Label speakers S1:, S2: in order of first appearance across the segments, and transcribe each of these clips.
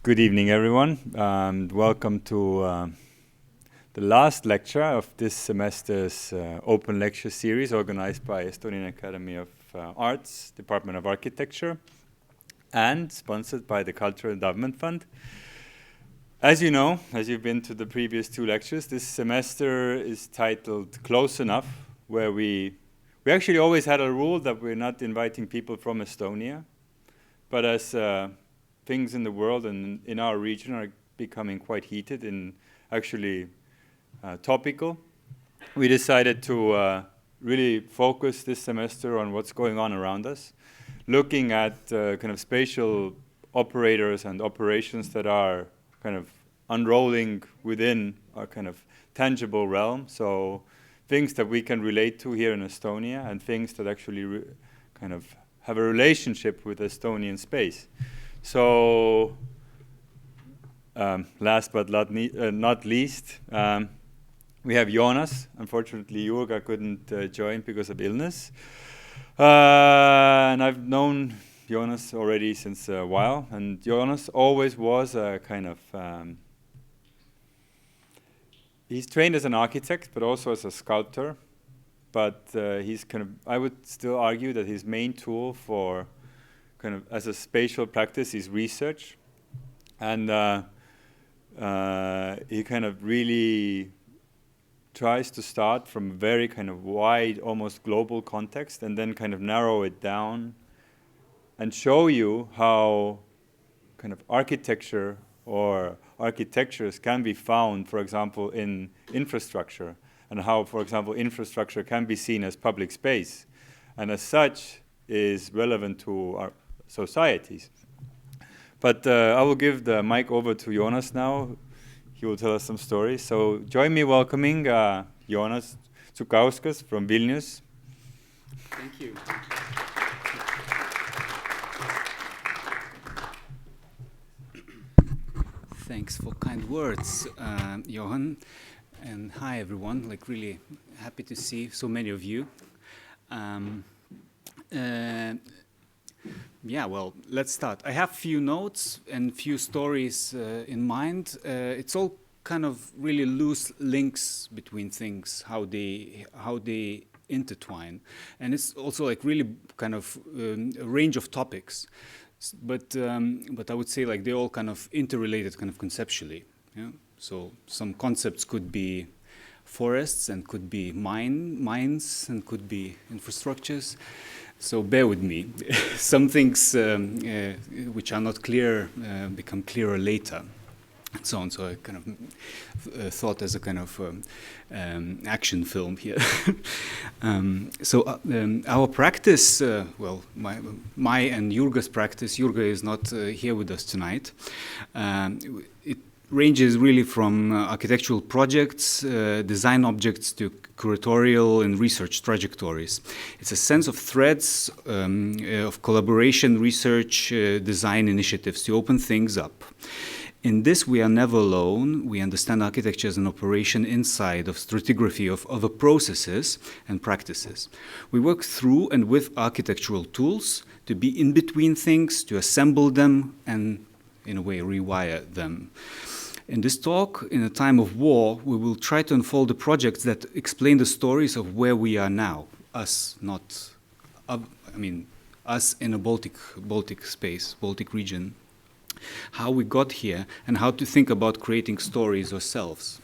S1: Good evening, everyone. Welcome to the last lecture of this semester's open lecture series organized by Estonian Academy of Arts, Department of Architecture, and sponsored by the Cultural Endowment Fund. As you know, as you've been to the previous two lectures, this semester is titled Close Enough, where we actually always had a rule that we're not inviting people from Estonia, but as things in the world and in our region are becoming quite heated and actually topical, we decided to really focus this semester on what's going on around us, looking at kind of spatial operators and operations that are kind of unrolling within our kind of tangible realm. So things that we can relate to here in Estonia and things that actually kind of have a relationship with Estonian space. So, last but not least, we have Jonas. Unfortunately, Jurga couldn't join because of illness. And I've known Jonas already since a while. And Jonas always was a kind of... he's trained as an architect, but also as a sculptor. But he's kind of... I would still argue that his main tool for... kind of as a spatial practice is research, and he kind of really tries to start from a very kind of wide, almost global context, and then kind of narrow it down and show you how kind of architecture or architectures can be found, for example, in infrastructure, and how, for example, infrastructure can be seen as public space, and as such is relevant to our societies. But I will give the mic over to Jonas now. He will tell us some stories. So join me welcoming Johannes Tsukowskas from Vilnius.
S2: Thank you. Thanks for kind words, Johan. And hi, everyone. Like, really happy to see so many of you. Yeah, well, let's start. I have few notes and few stories in mind. It's all kind of really loose links between things, how they intertwine, and it's also like really kind of a range of topics. But I would say like they're all kind of interrelated, kind of conceptually. Yeah? So some concepts could be forests and could be mines and could be infrastructures. So bear with me. Some things which are not clear become clearer later, and so on. So I kind of thought as a kind of action film here. Our practice, well, my and Jurga's practice. Jurga is not here with us tonight. It ranges really from architectural projects, design objects, to curatorial and research trajectories. It's a sense of threads of collaboration, research, design initiatives to open things up. In this, we are never alone. We understand architecture as an operation inside of stratigraphy of other processes and practices. We work through and with architectural tools to be in between things, to assemble them, and in a way rewire them. In this talk, in a time of war, we will try to unfold the projects that explain the stories of where we are now. Us, not, us in a Baltic space, Baltic region. How we got here and how to think about creating stories ourselves.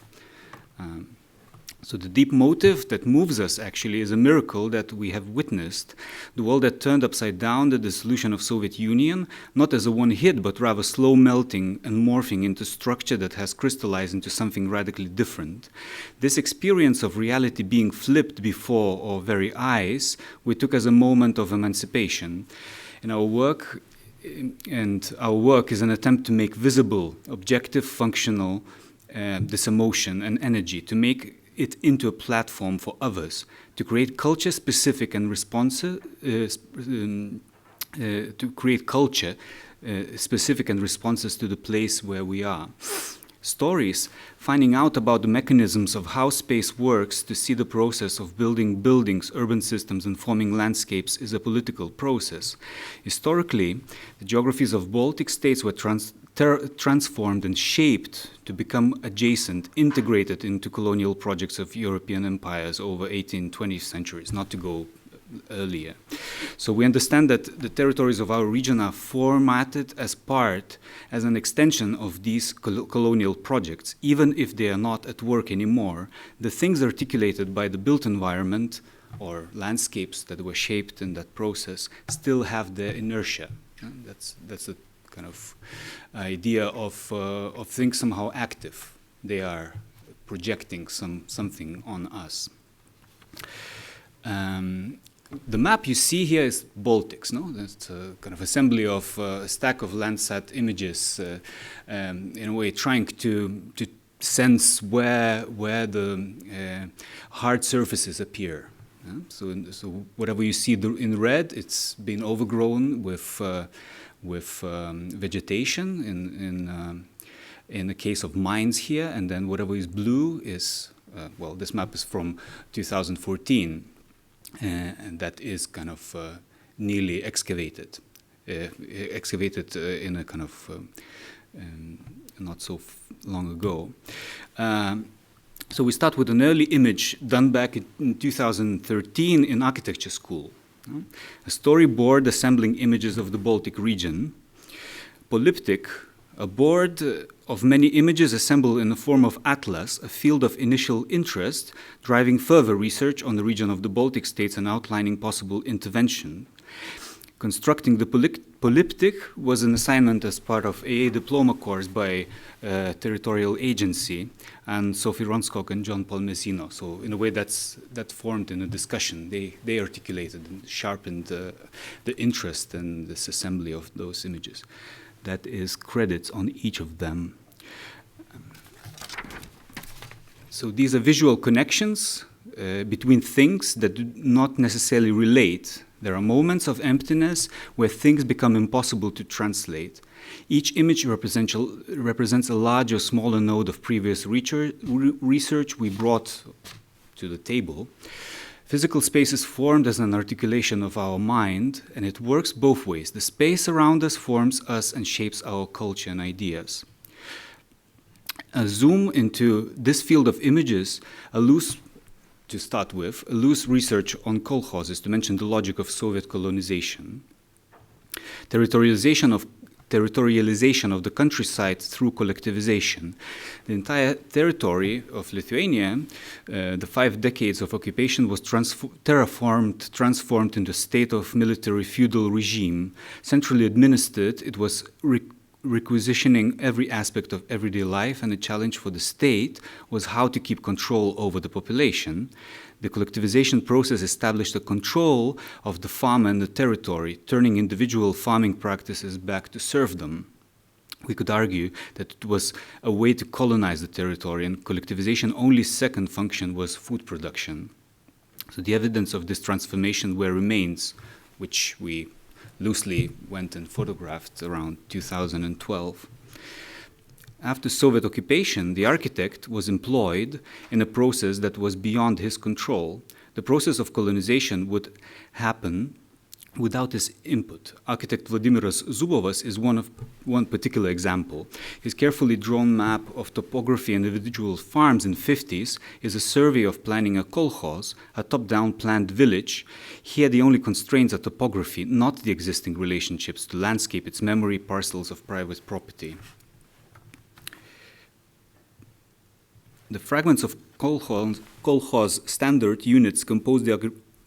S2: So the deep motive that moves us actually is a miracle that we have witnessed. The world that turned upside down, the dissolution of Soviet Union, not as a one hit, but rather slow melting and morphing into structure that has crystallized into something radically different. This experience of reality being flipped before our very eyes, we took as a moment of emancipation. In our work, is an attempt to make visible, objective, functional, this emotion and energy, to make it into a platform for others, to create culture-specific and specific and responses to the place where we are. Stories, finding out about the mechanisms of how space works to see the process of building buildings, urban systems, and forming landscapes is a political process. Historically, the geographies of Baltic States were transformed and shaped to become adjacent, integrated into colonial projects of European empires over 18th, 20th centuries, not to go earlier. So we understand that the territories of our region are formatted as an extension of these colonial projects, even if they are not at work anymore. The things articulated by the built environment or landscapes that were shaped in that process still have their inertia. That's a kind of idea of things somehow active. They are projecting something on us. The map you see here is Baltics, no? That's a kind of assembly of a stack of Landsat images, in a way trying to sense where the hard surfaces appear. So whatever you see in red, it's been overgrown with vegetation in the case of mines here, and then whatever is blue is, well, this map is from 2014. And that is kind of nearly excavated in a kind of not so long ago. So we start with an early image done back in 2013 in architecture school. A storyboard assembling images of the Baltic region. Polyptych, a board of many images assembled in the form of Atlas, a field of initial interest, driving further research on the region of the Baltic States and outlining possible intervention. Constructing the polyptych was an assignment as part of AA diploma course by Territorial Agency and Sophie Ronskog and John Palmesino. So in a way that formed in a discussion. They articulated and sharpened the interest in this assembly of those images. That is credits on each of them. So these are visual connections between things that do not necessarily relate. There are moments of emptiness where things become impossible to translate. Each image represents a larger or smaller node of previous research we brought to the table. Physical space is formed as an articulation of our mind, and it works both ways. The space around us forms us and shapes our culture and ideas. A zoom into this field of images, to start with, a loose research on kolkhozes, to mention the logic of Soviet colonization. Territorialization of the countryside through collectivization. The entire territory of Lithuania, the 5 decades of occupation, was transformed into a state of military feudal regime. Centrally administered, it was requisitioning every aspect of everyday life, and the challenge for the state was how to keep control over the population. The collectivization process established a control of the farm and the territory, turning individual farming practices back to serfdom. We could argue that it was a way to colonize the territory, and collectivization only second function was food production. So the evidence of this transformation were remains, which we loosely went and photographed around 2012. After Soviet occupation, the architect was employed in a process that was beyond his control. The process of colonization would happen without his input. Architect Vladimiras Zubovas is one particular example. His carefully drawn map of topography and individual farms in the 50s is a survey of planning a kolkhoz, a top-down planned village. Here the only constraints are topography, not the existing relationships to landscape, its memory, parcels of private property. The fragments of kolkhoz standard units compose the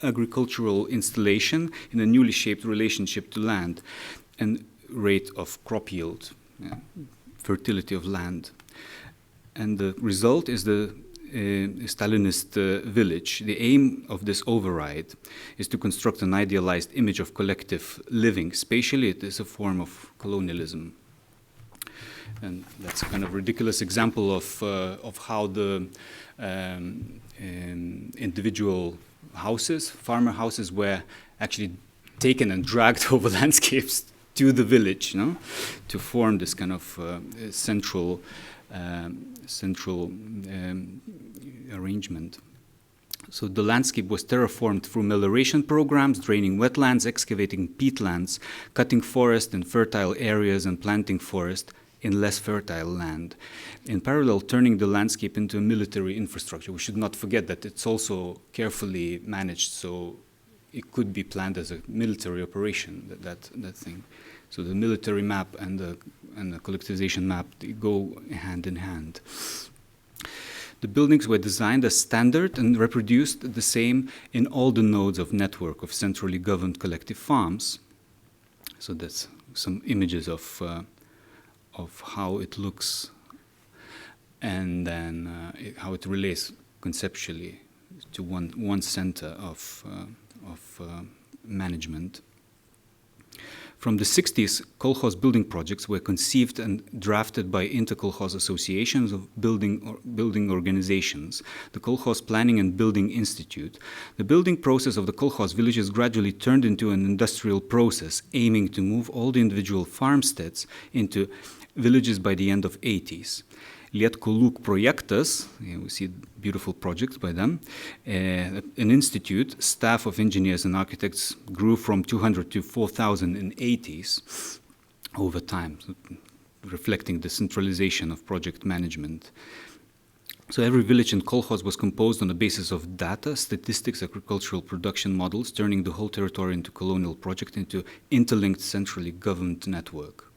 S2: agricultural installation in a newly shaped relationship to land and rate of crop yield, fertility of land. And the result is the Stalinist village. The aim of this override is to construct an idealized image of collective living. Spatially, it is a form of colonialism. And that's a kind of ridiculous example of how the individual houses, farmer houses, were actually taken and dragged over landscapes to the village, no? To form this kind of central arrangement. So the landscape was terraformed through melioration programs, draining wetlands, excavating peatlands, cutting forest in fertile areas and planting forest, in less fertile land. In parallel, turning the landscape into a military infrastructure. We should not forget that it's also carefully managed, so it could be planned as a military operation, that thing. So the military map and the collectivization map, they go hand in hand. The buildings were designed as standard and reproduced the same in all the nodes of network of centrally governed collective farms. So that's some images of how it looks, and then how it relates conceptually to one center of management. From the 60s, kolkhoz building projects were conceived and drafted by interkolkhoz associations of building organizations, the Kolkhoz Planning and Building Institute. The building process of the kolkhoz villages gradually turned into an industrial process, aiming to move all the individual farmsteads into villages by the end of 80s. Lietkoluk Projektas, we see beautiful projects by them, an institute, staff of engineers and architects grew from 200 to 4,000 in 80s over time, reflecting the centralization of project management. So every village in kolkhoz was composed on the basis of data, statistics, agricultural production models, turning the whole territory into colonial project into interlinked centrally governed network.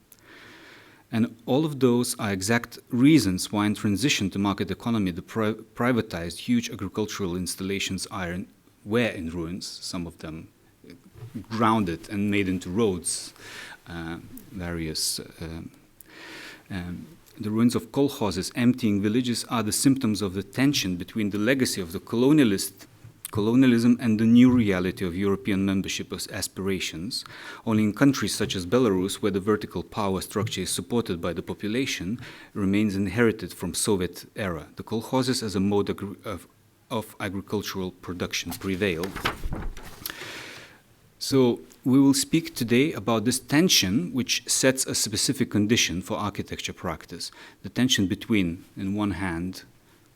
S2: And all of those are exact reasons why in transition to market economy, the privatized huge agricultural installations were in ruins, some of them grounded and made into roads, the ruins of kolkhozes emptying villages are the symptoms of the tension between the legacy of the colonialism and the new reality of European membership aspirations. Only in countries such as Belarus, where the vertical power structure is supported by the population, remains inherited from Soviet era. The kolkhozes as a mode of agricultural production prevail. So we will speak today about this tension which sets a specific condition for architecture practice. The tension between, on one hand,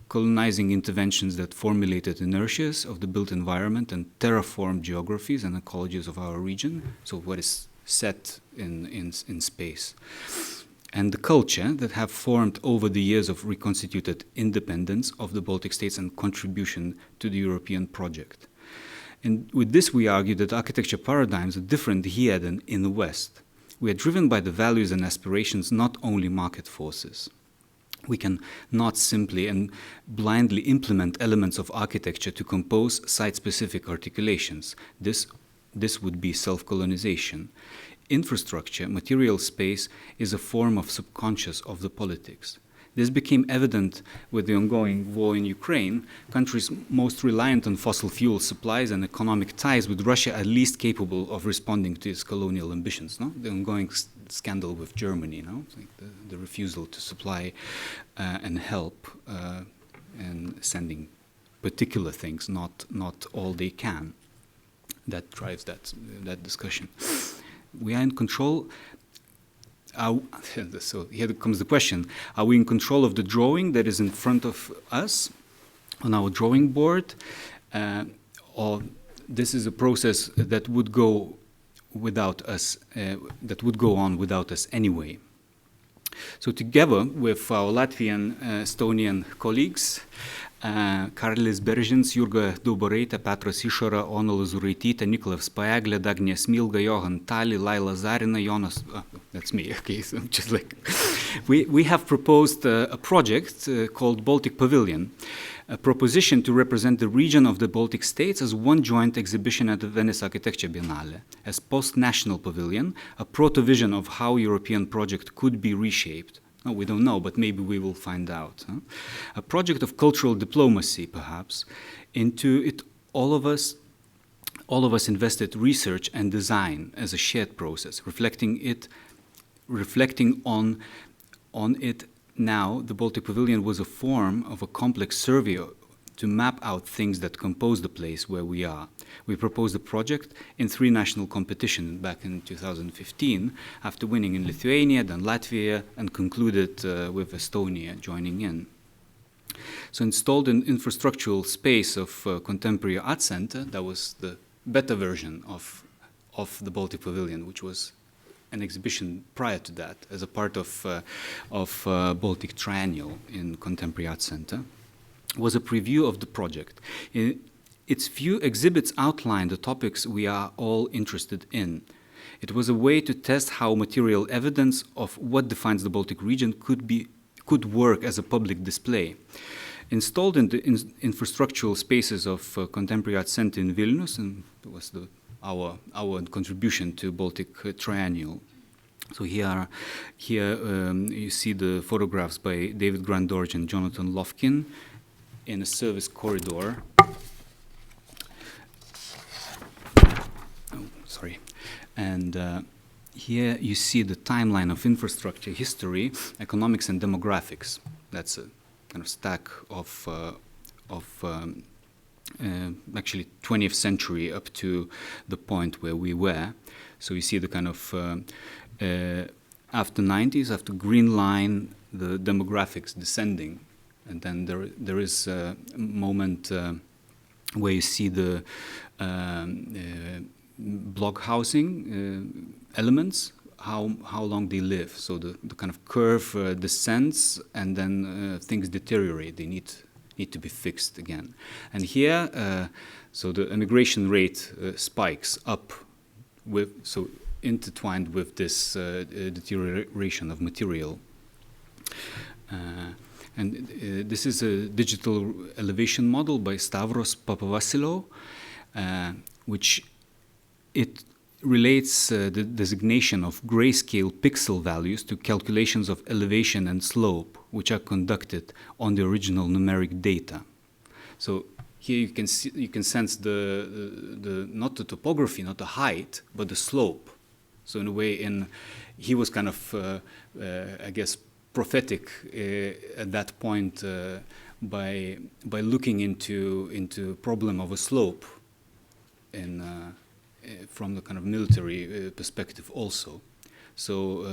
S2: colonizing interventions that formulated inertias of the built environment and terraformed geographies and ecologies of our region, so what is set in space, and the culture that have formed over the years of reconstituted independence of the Baltic States and contribution to the European project. And with this we argue that architecture paradigms are different here than in the West. We are driven by the values and aspirations, not only market forces. We can not simply and blindly implement elements of architecture to compose site-specific articulations. This would be self-colonization. Infrastructure, material space, is a form of subconscious of the politics. This became evident with the ongoing war in Ukraine. Countries most reliant on fossil fuel supplies and economic ties with Russia are least capable of responding to its colonial ambitions. No? The ongoing scandal with Germany, no? Like the refusal to supply and help and sending particular things, not all they can. That drives that discussion. We are in control. So here comes the question: are we in control of the drawing that is in front of us on our drawing board, or this is a process that would go without us, that would go on without us anyway? So together with our Latvian, Estonian colleagues, Karlis Beržins, Jurga Daubaraitė, Petras Išora, Ona Lazuraitytė, Nikolaus Paeglė, Dagnė Smilga, Johan Tali, Laila Zarina, Jonas, that's me, okay, so just like, we have proposed a project called Baltic Pavilion, a proposition to represent the region of the Baltic States as one joint exhibition at the Venice Architecture Biennale, as post-national pavilion, a proto-vision of how European project could be reshaped. No, we don't know, but maybe we will find out. Huh? A project of cultural diplomacy, perhaps. Into it, all of us invested research and design as a shared process, reflecting on it. Now, the Baltic Pavilion was a form of a complex survey to map out things that compose the place where we are. We proposed a project in 3 national competitions back in 2015, after winning in Lithuania, then Latvia, and concluded with Estonia joining in. So installed in infrastructural space of Contemporary Art Center, that was the better version of the Baltic Pavilion, which was an exhibition prior to that as a part of Baltic Triennial in Contemporary Art Center, was a preview of the project. Its few exhibits outlined the topics we are all interested in. It was a way to test how material evidence of what defines the Baltic region could work as a public display. Installed in the infrastructural spaces of Contemporary Art Center in Vilnius, and it was our contribution to Baltic Triennial. So here you see the photographs by David Grandorge and Jonathan Lofkin in a service corridor. Sorry. And here you see the timeline of infrastructure, history, economics, and demographics. That's a kind of stack of actually 20th century up to the point where we were. So you see the kind of after 90s, after Green Line, the demographics descending. And then there is a moment where you see the block housing elements, how long they live. So the kind of curve descends, and then things deteriorate. They need to be fixed again. And here, so the immigration rate spikes up, so intertwined with this deterioration of material. And this is a digital elevation model by Stavros Papavassilou, which it relates the designation of grayscale pixel values to calculations of elevation and slope, which are conducted on the original numeric data. So here you can sense the not the topography, not the height, but the slope. So in a way, he was kind of I guess prophetic at that point by looking into problem of a slope from the kind of military perspective also. So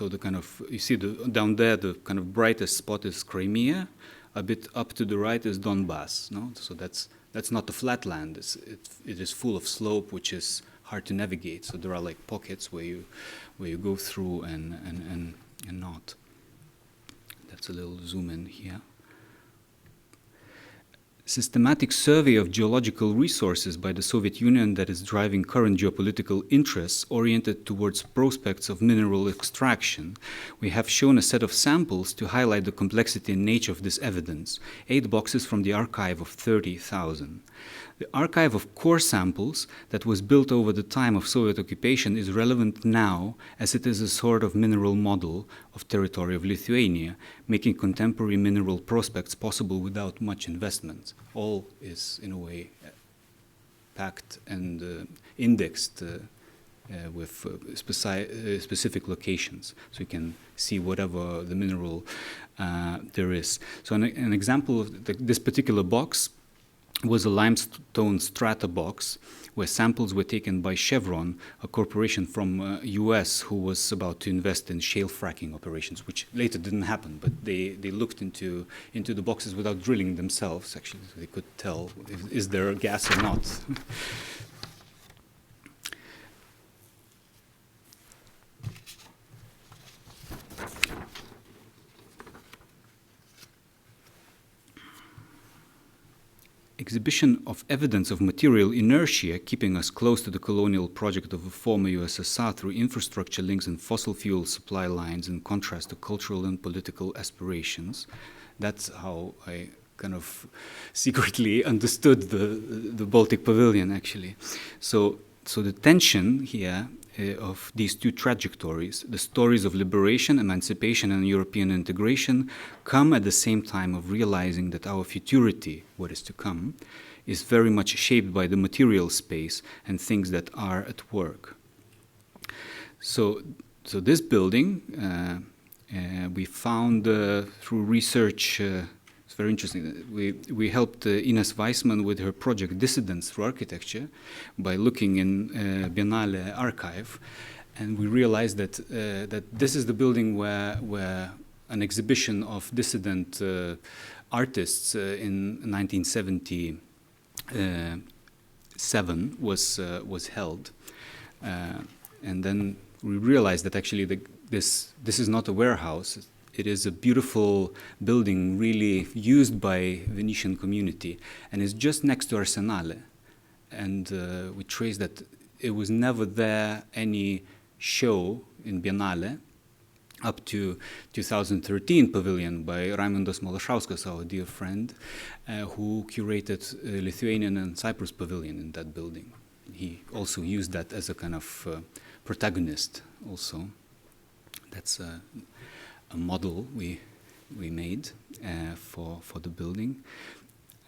S2: the kind of, you see down there, the kind of brightest spot is Crimea. A bit up to the right is Donbass. No, so that's not the flat land. It is full of slope, which is hard to navigate. So there are like pockets where you go through and not. That's a little zoom in here. Systematic survey of geological resources by the Soviet Union that is driving current geopolitical interests oriented towards prospects of mineral extraction. We have shown a set of samples to highlight the complexity and nature of this evidence. 8 boxes from the archive of 30,000. The archive of core samples that was built over the time of Soviet occupation is relevant now, as it is a sort of mineral model of territory of Lithuania, making contemporary mineral prospects possible without much investment. All is, in a way, packed and indexed with specific locations, so you can see whatever the mineral there is. So an example of this particular box was a limestone strata box where samples were taken by Chevron, a corporation from US who was about to invest in shale fracking operations, which later didn't happen, but they looked into the boxes without drilling themselves, actually, so they could tell is there gas or not. Exhibition of evidence of material inertia keeping us close to the colonial project of a former USSR through infrastructure links and fossil fuel supply lines in contrast to cultural and political aspirations. That's how I kind of secretly understood the Baltic Pavilion, actually. So the tension here of these two trajectories, the stories of liberation, emancipation, and European integration, come at the same time of realizing that our futurity, what is to come, is very much shaped by the material space and things that are at work. So this building, we found through research, it's very interesting. We helped Ines Weissman with her project Dissidents Through Architecture by looking in Biennale archive, and we realized that this is the building where an exhibition of dissident artists in 1977 was held, and then we realized that actually this is not a warehouse. It is a beautiful building, really used by Venetian community, and it's just next to Arsenale. And we traced that it was never there any show in Biennale up to 2013 Pavilion by Raimundas Malašauskas, our dear friend, who curated Lithuanian and Cyprus Pavilion in that building. He also used that as a kind of protagonist also. That's a model we made for the building.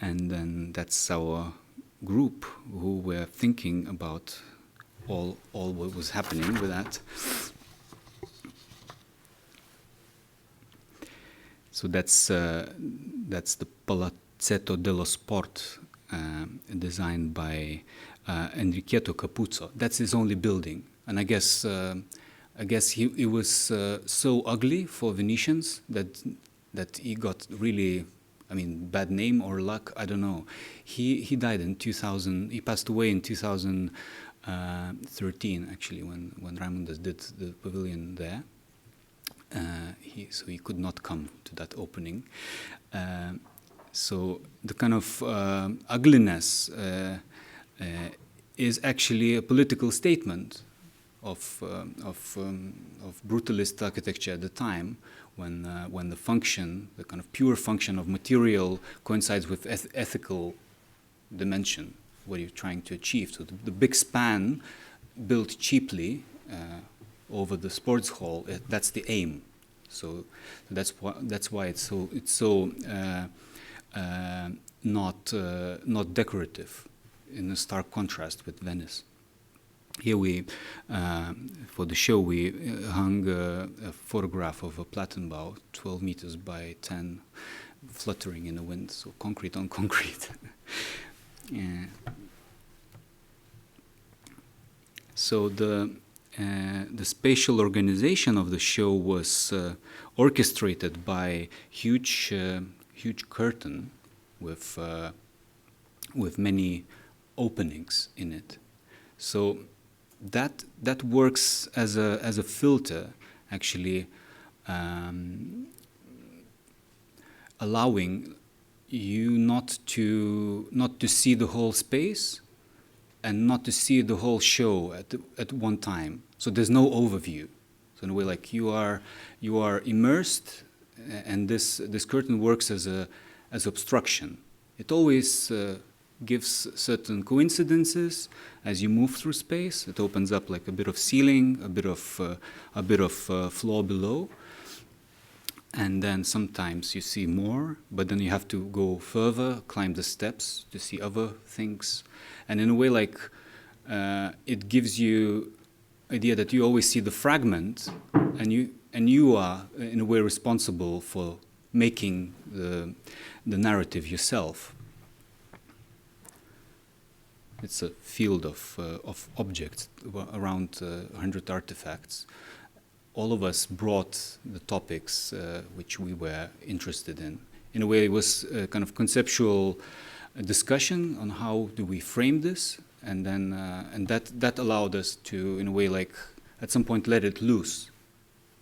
S2: And then that's our group who were thinking about all what was happening with that. So that's the Palazzetto dello Sport, designed by Enriqueto Capuzzo. That's his only building, and I guess it was so ugly for Venetians that he got really, I mean, bad name or luck, I don't know. He died in 2000. He passed away in 2013, actually, when Raimundas did the pavilion there. So he could not come to that opening. So the kind of ugliness is actually a political statement of brutalist architecture at the time, when the function, the kind of pure function of material, coincides with ethical dimension. What you're trying to achieve. So the big span, built cheaply over the sports hall, that's the aim. So that's why it's so not decorative, in a stark contrast with Venice. Here for the show, we hung a photograph of a Plattenbau, 12 meters by 10, fluttering in the wind, so concrete on concrete. So the spatial organization of the show was orchestrated by huge curtain with many openings in it. So that works as a filter, actually, allowing you not to see the whole space and not to see the whole show at one time. So there's no overview. So in a way, like you are immersed, and this curtain works as obstruction. It always gives certain coincidences as you move through space. It opens up like a bit of ceiling, a bit of floor below, and then sometimes you see more, but then you have to go further, climb the steps to see other things, and in a way, like it gives you idea that you always see the fragment, and you are in a way responsible for making the narrative yourself. It's a field of objects, around 100 artifacts. All of us brought the topics which we were interested in. In a way, it was a kind of conceptual discussion on how do we frame this, and then and that allowed us to, in a way, like at some point let it loose,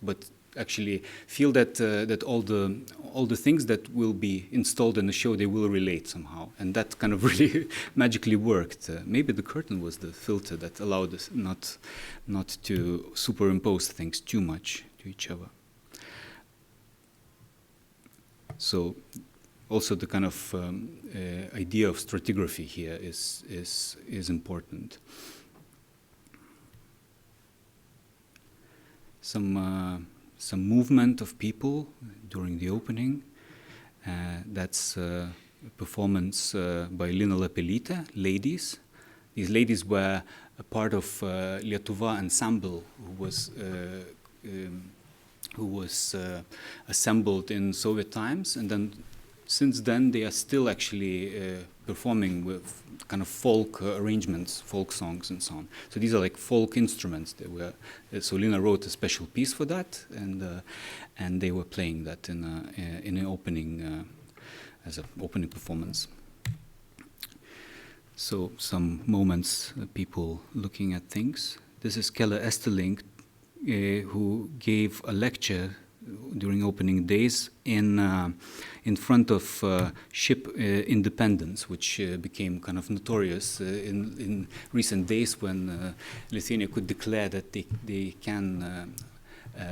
S2: but actually feel that all the things that will be installed in the show, they will relate somehow, and that kind of really magically worked. Maybe the curtain was the filter that allowed us not to superimpose things too much to each other. So also the kind of idea of stratigraphy here is important. Some movement of people during the opening. That's a performance by Lina Lapelytė, ladies. These ladies were a part of Lietuva ensemble, who was assembled in Soviet times, and then since then they are still actually performing with kind of folk arrangements, folk songs and so on. So these are like folk instruments. So Lina wrote a special piece for that, and they were playing that in an opening as an opening performance. So some moments, people looking at things. This is Kelle Esterling who gave a lecture during opening days in front of ship Independence, which became kind of notorious in recent days when Lithuania could declare that they can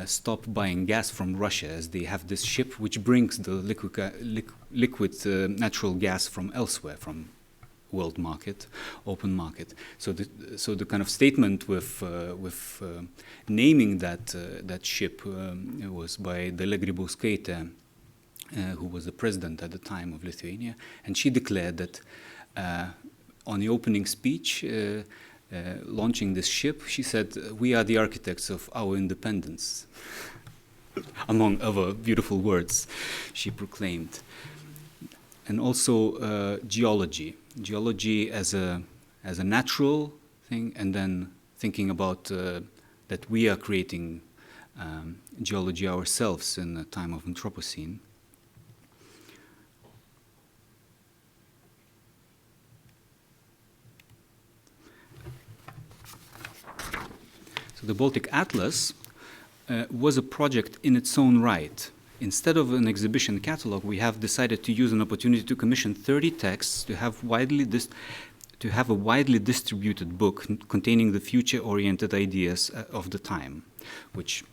S2: stop buying gas from Russia, as they have this ship which brings the liquid natural gas from elsewhere, from world market, open market. So the kind of statement with naming that ship was by Dalia Grybauskaitė, who was the president at the time of Lithuania, and she declared that on the opening speech launching this ship, she said, "We are the architects of our independence," among other beautiful words she proclaimed. And also geology as a natural thing, and then thinking about that we are creating geology ourselves in the time of Anthropocene. So the Baltic Atlas was a project in its own right. Instead of an exhibition catalog, we have decided to use an opportunity to commission 30 texts to have a widely distributed book containing the future-oriented ideas of the time, which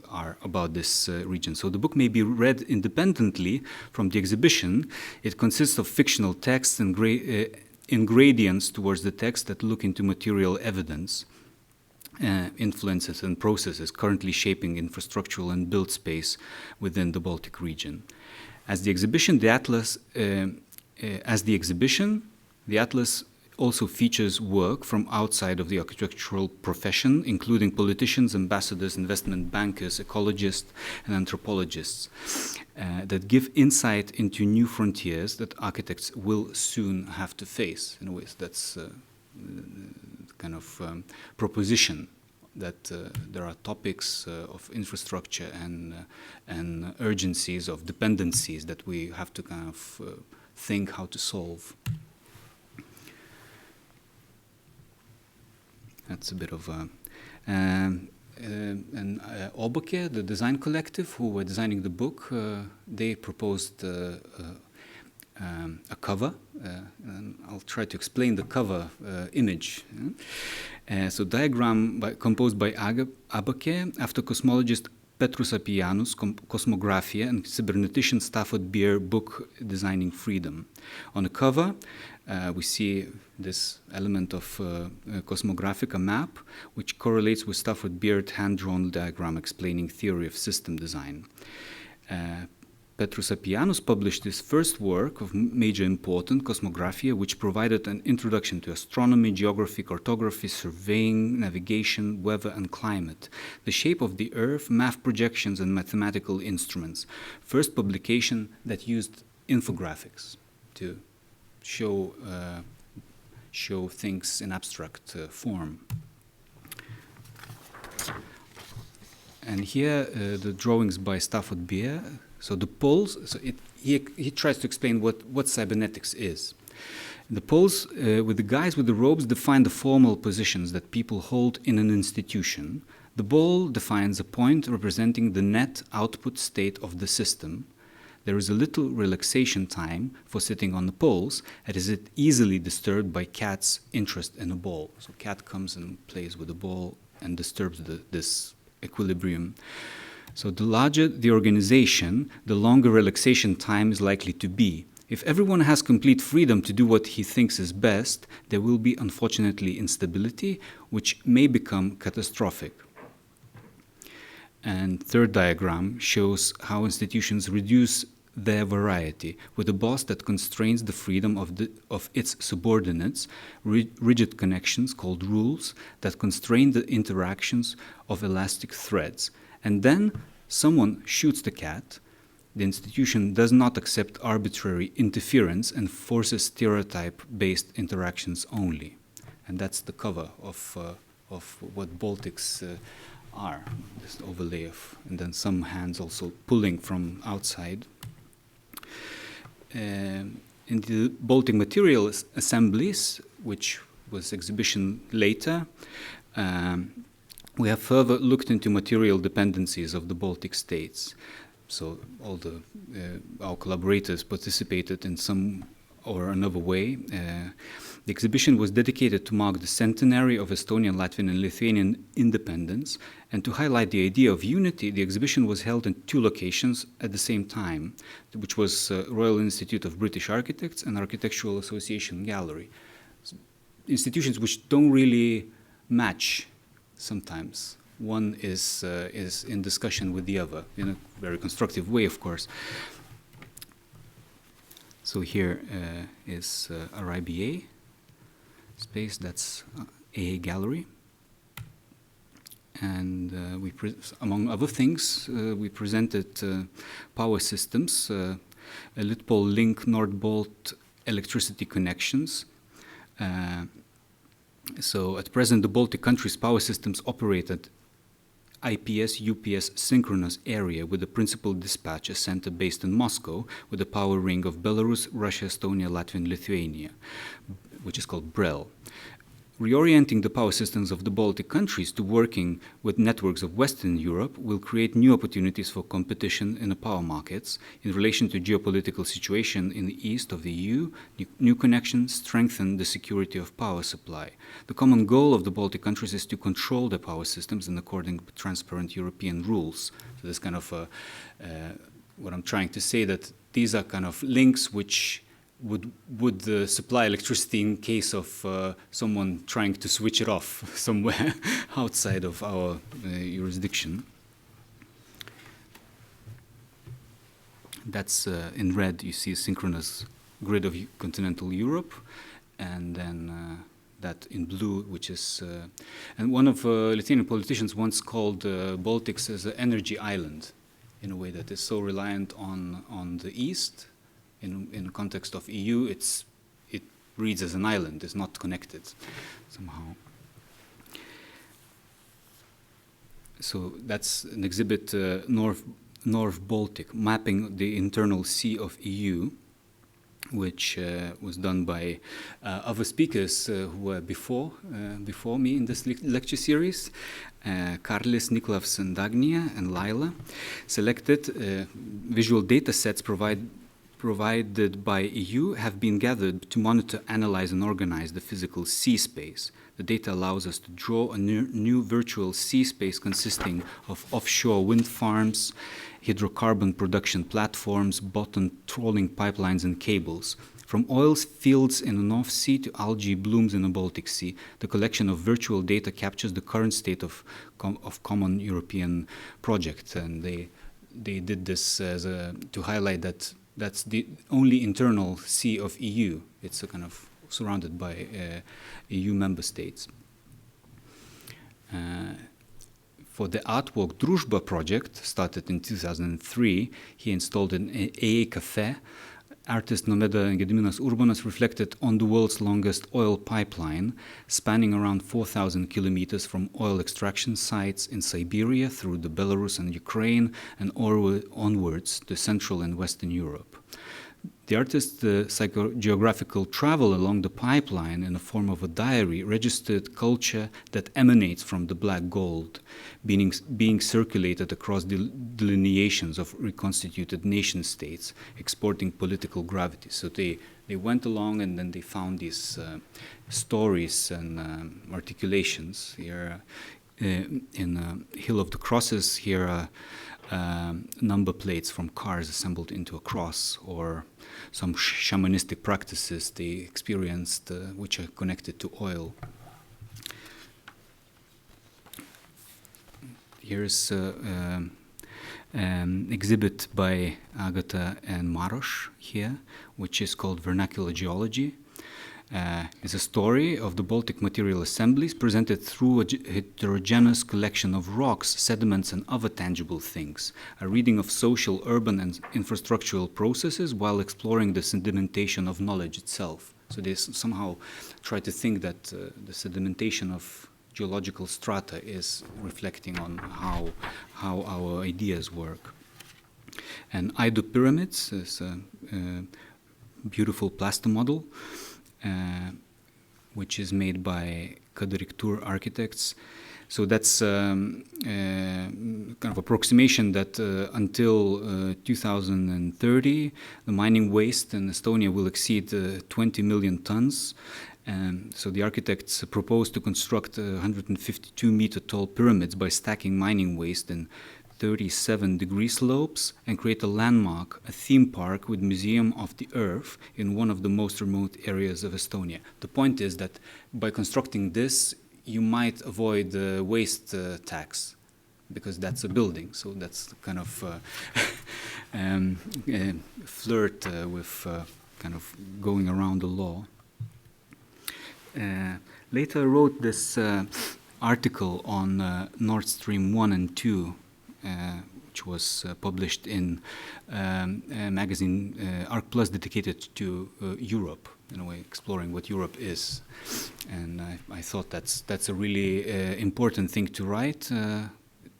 S2: are about this region. So the book may be read independently from the exhibition. It consists of fictional texts and ingredients towards the text that look into material evidence, influences and processes currently shaping infrastructural and built space within the Baltic region. As the exhibition, the Atlas also features work from outside of the architectural profession, including politicians, ambassadors, investment bankers, ecologists, and anthropologists, that give insight into new frontiers that architects will soon have to face. In a way, that's kind of proposition that there are topics of infrastructure and urgencies of dependencies that we have to kind of think how to solve. That's a bit of a... and Obake, the design collective who were designing the book, they proposed a cover, and I'll try to explain the cover image. So diagram composed by Abake after cosmologist Petrus Apijanus' Cosmographia and cybernetician Stafford Beer book Designing Freedom. On the cover, we see this element of cosmographic, a map, which correlates with Stafford Beer's hand-drawn diagram explaining theory of system design. Petrus Apijanus published his first work of major importance, Cosmographia, which provided an introduction to astronomy, geography, cartography, surveying, navigation, weather, and climate, the shape of the Earth, math projections, and mathematical instruments. First publication that used infographics to show things in abstract form. And here, the drawings by Stafford Beer. So the poles, he tries to explain what cybernetics is. The poles, with the guys with the robes, define the formal positions that people hold in an institution. The ball defines a point representing the net output state of the system. There is a little relaxation time for sitting on the poles, as it is easily disturbed by cat's interest in a ball. So cat comes and plays with the ball and disturbs this equilibrium. So the larger the organization, the longer relaxation time is likely to be. If everyone has complete freedom to do what he thinks is best, there will be, unfortunately, instability, which may become catastrophic. And third diagram shows how institutions reduce their variety, with a boss that constrains the freedom of its subordinates, rigid connections called rules that constrain the interactions of elastic threads. And then someone shoots the cat. The institution does not accept arbitrary interference and forces stereotype-based interactions only. And that's the cover of what Baltics are, this overlay of, and then some hands also pulling from outside. In the Baltic Material Assemblies, which was exhibition later, We have further looked into material dependencies of the Baltic states. So all our collaborators participated in some or another way. The exhibition was dedicated to mark the centenary of Estonian, Latvian, and Lithuanian independence, and to highlight the idea of unity. The exhibition was held in 2 locations at the same time, which was Royal Institute of British Architects and Architectural Association Gallery. Institutions which don't really match sometimes. One is in discussion with the other in a very constructive way, of course. So here is RIBA space, that's a gallery. And among other things, we presented power systems, Litpol Link Nordbolt electricity connections. So at present, the Baltic countries' power systems operate at IPS, UPS synchronous area with the principal dispatcher center based in Moscow with the power ring of Belarus, Russia, Estonia, Latvia, and Lithuania, which is called BREL. Reorienting the power systems of the Baltic countries to working with networks of Western Europe will create new opportunities for competition in the power markets in relation to geopolitical situation in the east of the EU. New connections strengthen the security of power supply. The common goal of the Baltic countries is to control the power systems in accordance with transparent European rules. So this kind of what I'm trying to say, that these are kind of links which would supply electricity in case of someone trying to switch it off somewhere outside of our jurisdiction. That's in red, you see a synchronous grid of continental Europe, and then that in blue, which is, and one of Lithuanian politicians once called Baltics as an energy island, in a way that is so reliant on the east. In the context of EU, it reads as an island, it's not connected somehow. So that's an exhibit, North Baltic, mapping the internal sea of EU, which was done by other speakers who were before me in this lecture series. Karlis, Niklavs, and Agnia, and Laila. Selected visual data sets provided by EU have been gathered to monitor, analyze, and organize the physical sea space. The data allows us to draw a new virtual sea space consisting of offshore wind farms, hydrocarbon production platforms, bottom trawling pipelines, and cables. From oil fields in the North Sea to algae blooms in the Baltic Sea, the collection of virtual data captures the current state of common European project. And they did this to highlight that that's the only internal sea of EU. It's a kind of surrounded by EU member states. For the artwork Druzhba project, started in 2003, he installed an EKA. Artist Nomeda and Gediminas Urbanas reflected on the world's longest oil pipeline, spanning around 4,000 kilometers from oil extraction sites in Siberia through the Belarus and Ukraine and onwards to Central and Western Europe. The artist's psychogeographical travel along the pipeline in the form of a diary registered culture that emanates from the black gold, being circulated across the delineations of reconstituted nation states, exporting political gravity. So they went along and then they found these stories and articulations. Here in Hill of the Crosses, here are number plates from cars assembled into a cross, or some shamanistic practices they experienced which are connected to oil. Here's an exhibit by Agata and Maros here, which is called Vernacular Geology. It's a story of the Baltic material assemblies presented through a heterogeneous collection of rocks, sediments, and other tangible things. A reading of social, urban, and infrastructural processes while exploring the sedimentation of knowledge itself. So they somehow try to think that the sedimentation of geological strata is reflecting on how our ideas work. And Aidu Pyramids is a beautiful plaster model, which is made by Kadariktur architects. So that's kind of approximation that until 2030, the mining waste in Estonia will exceed 20 million tons. So the architects propose to construct 152-meter tall pyramids by stacking mining waste in 37-degree slopes and create a landmark, a theme park with Museum of the Earth in one of the most remote areas of Estonia. The point is that by constructing this, you might avoid the waste tax, because that's a building. So that's kind of flirt with kind of going around the law. Later I wrote this article on Nord Stream 1 and 2, which was published in a magazine Arc Plus dedicated to Europe, in a way exploring what Europe is. And I thought that's a really important thing to write,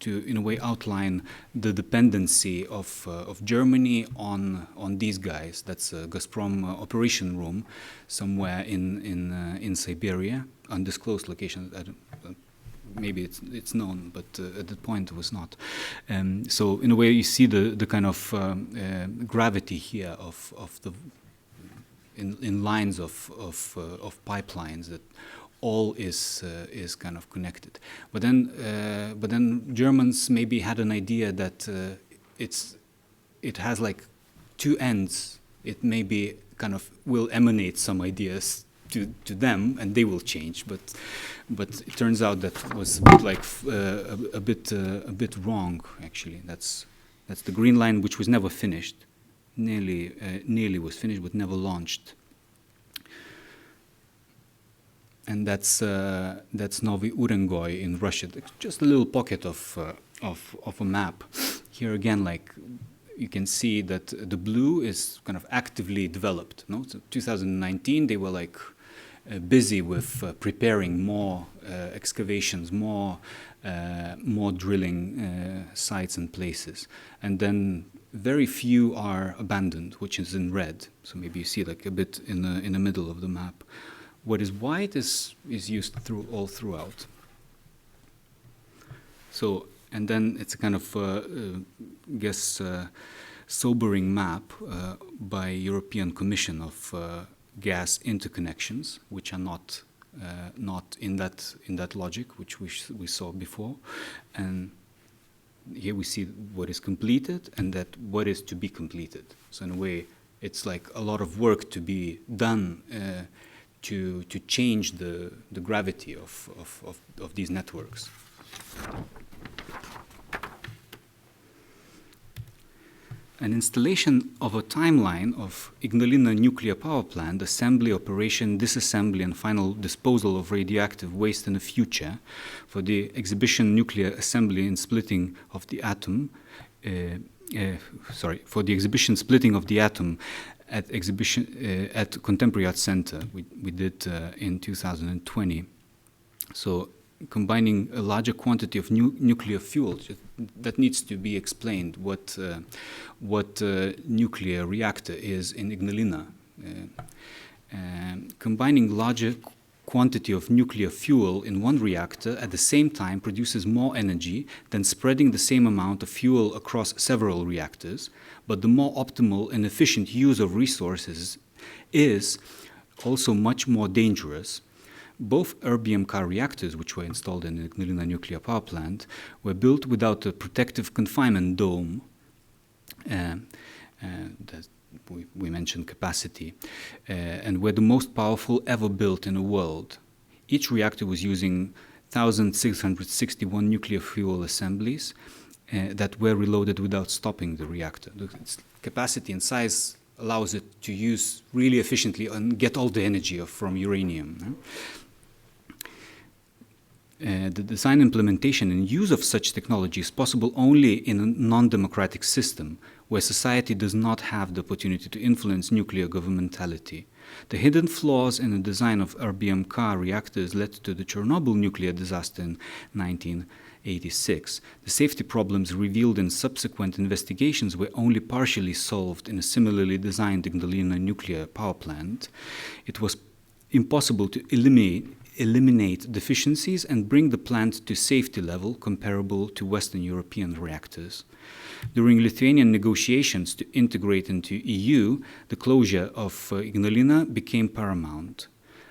S2: to in a way outline the dependency of Germany on these guys. That's a Gazprom operation room somewhere in Siberia, undisclosed location. Maybe it's known, but at that point it was not. So in a way, you see the kind of gravity here of the in lines of pipelines, that all is kind of connected. But then Germans maybe had an idea that it has like two ends. It maybe kind of will emanate some ideas to them, and they will change. But it turns out that was like a bit wrong. Actually, that's the Green Line, which was never finished. Nearly was finished, but never launched. And that's Novi Urengoy in Russia. Just a little pocket of a map. Here again, like you can see that the blue is kind of actively developed. No, so 2019 they were like busy with preparing more excavations, more drilling sites and places, and then very few are abandoned, which is in red. So maybe you see like a bit in the middle of the map. What is white is used all throughout. So, and then it's a kind of sobering map by European Commission of gas interconnections, which are not in that logic, which we saw before. And here we see what is completed and that what is to be completed. So in a way, it's like a lot of work to be done to change the gravity of these networks. An installation of a timeline of Ignalina nuclear power plant, assembly, operation, disassembly, and final disposal of radioactive waste in the future for the exhibition Nuclear Assembly and Splitting of the Atom, for the exhibition Splitting of the Atom at Contemporary Art Center, we did in 2020. So combining a larger quantity of nuclear fuel, that needs to be explained what nuclear reactor is in Ignalina. Combining larger quantity of nuclear fuel in one reactor at the same time produces more energy than spreading the same amount of fuel across several reactors, but the more optimal and efficient use of resources is also much more dangerous. Both RBMK reactors, which were installed in the Ignalina nuclear power plant, were built without a protective confinement dome. We mentioned capacity, and were the most powerful ever built in the world. Each reactor was using 1,661 nuclear fuel assemblies that were reloaded without stopping the reactor. Its capacity and size allows it to use really efficiently and get all the energy from uranium. The design, implementation, and use of such technology is possible only in a non-democratic system where society does not have the opportunity to influence nuclear governmentality. The hidden flaws in the design of RBMK reactors led to the Chernobyl nuclear disaster in 1986. The safety problems revealed in subsequent investigations were only partially solved in a similarly designed Ignalina nuclear power plant. It was impossible to eliminate eliminate deficiencies and bring the plant to safety level comparable to Western European reactors. During Lithuanian negotiations to integrate into EU, the closure of Ignalina became paramount.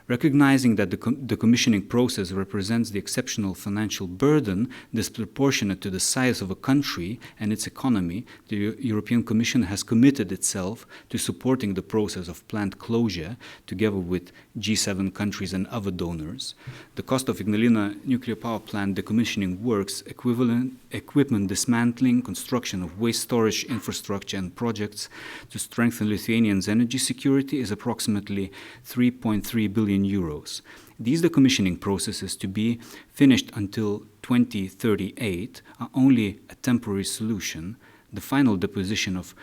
S2: Recognizing that the commissioning process represents the exceptional financial burden disproportionate to the size of a country and its economy, the European Commission has committed itself to supporting the process of plant closure together with G7 countries and other donors. The cost of Ignalina nuclear power plant decommissioning works, equipment dismantling, construction of waste storage infrastructure and projects to strengthen Lithuanians' energy security is approximately 3.3 billion euros. These decommissioning processes to be finished until 2038 are only a temporary solution. The final deposition of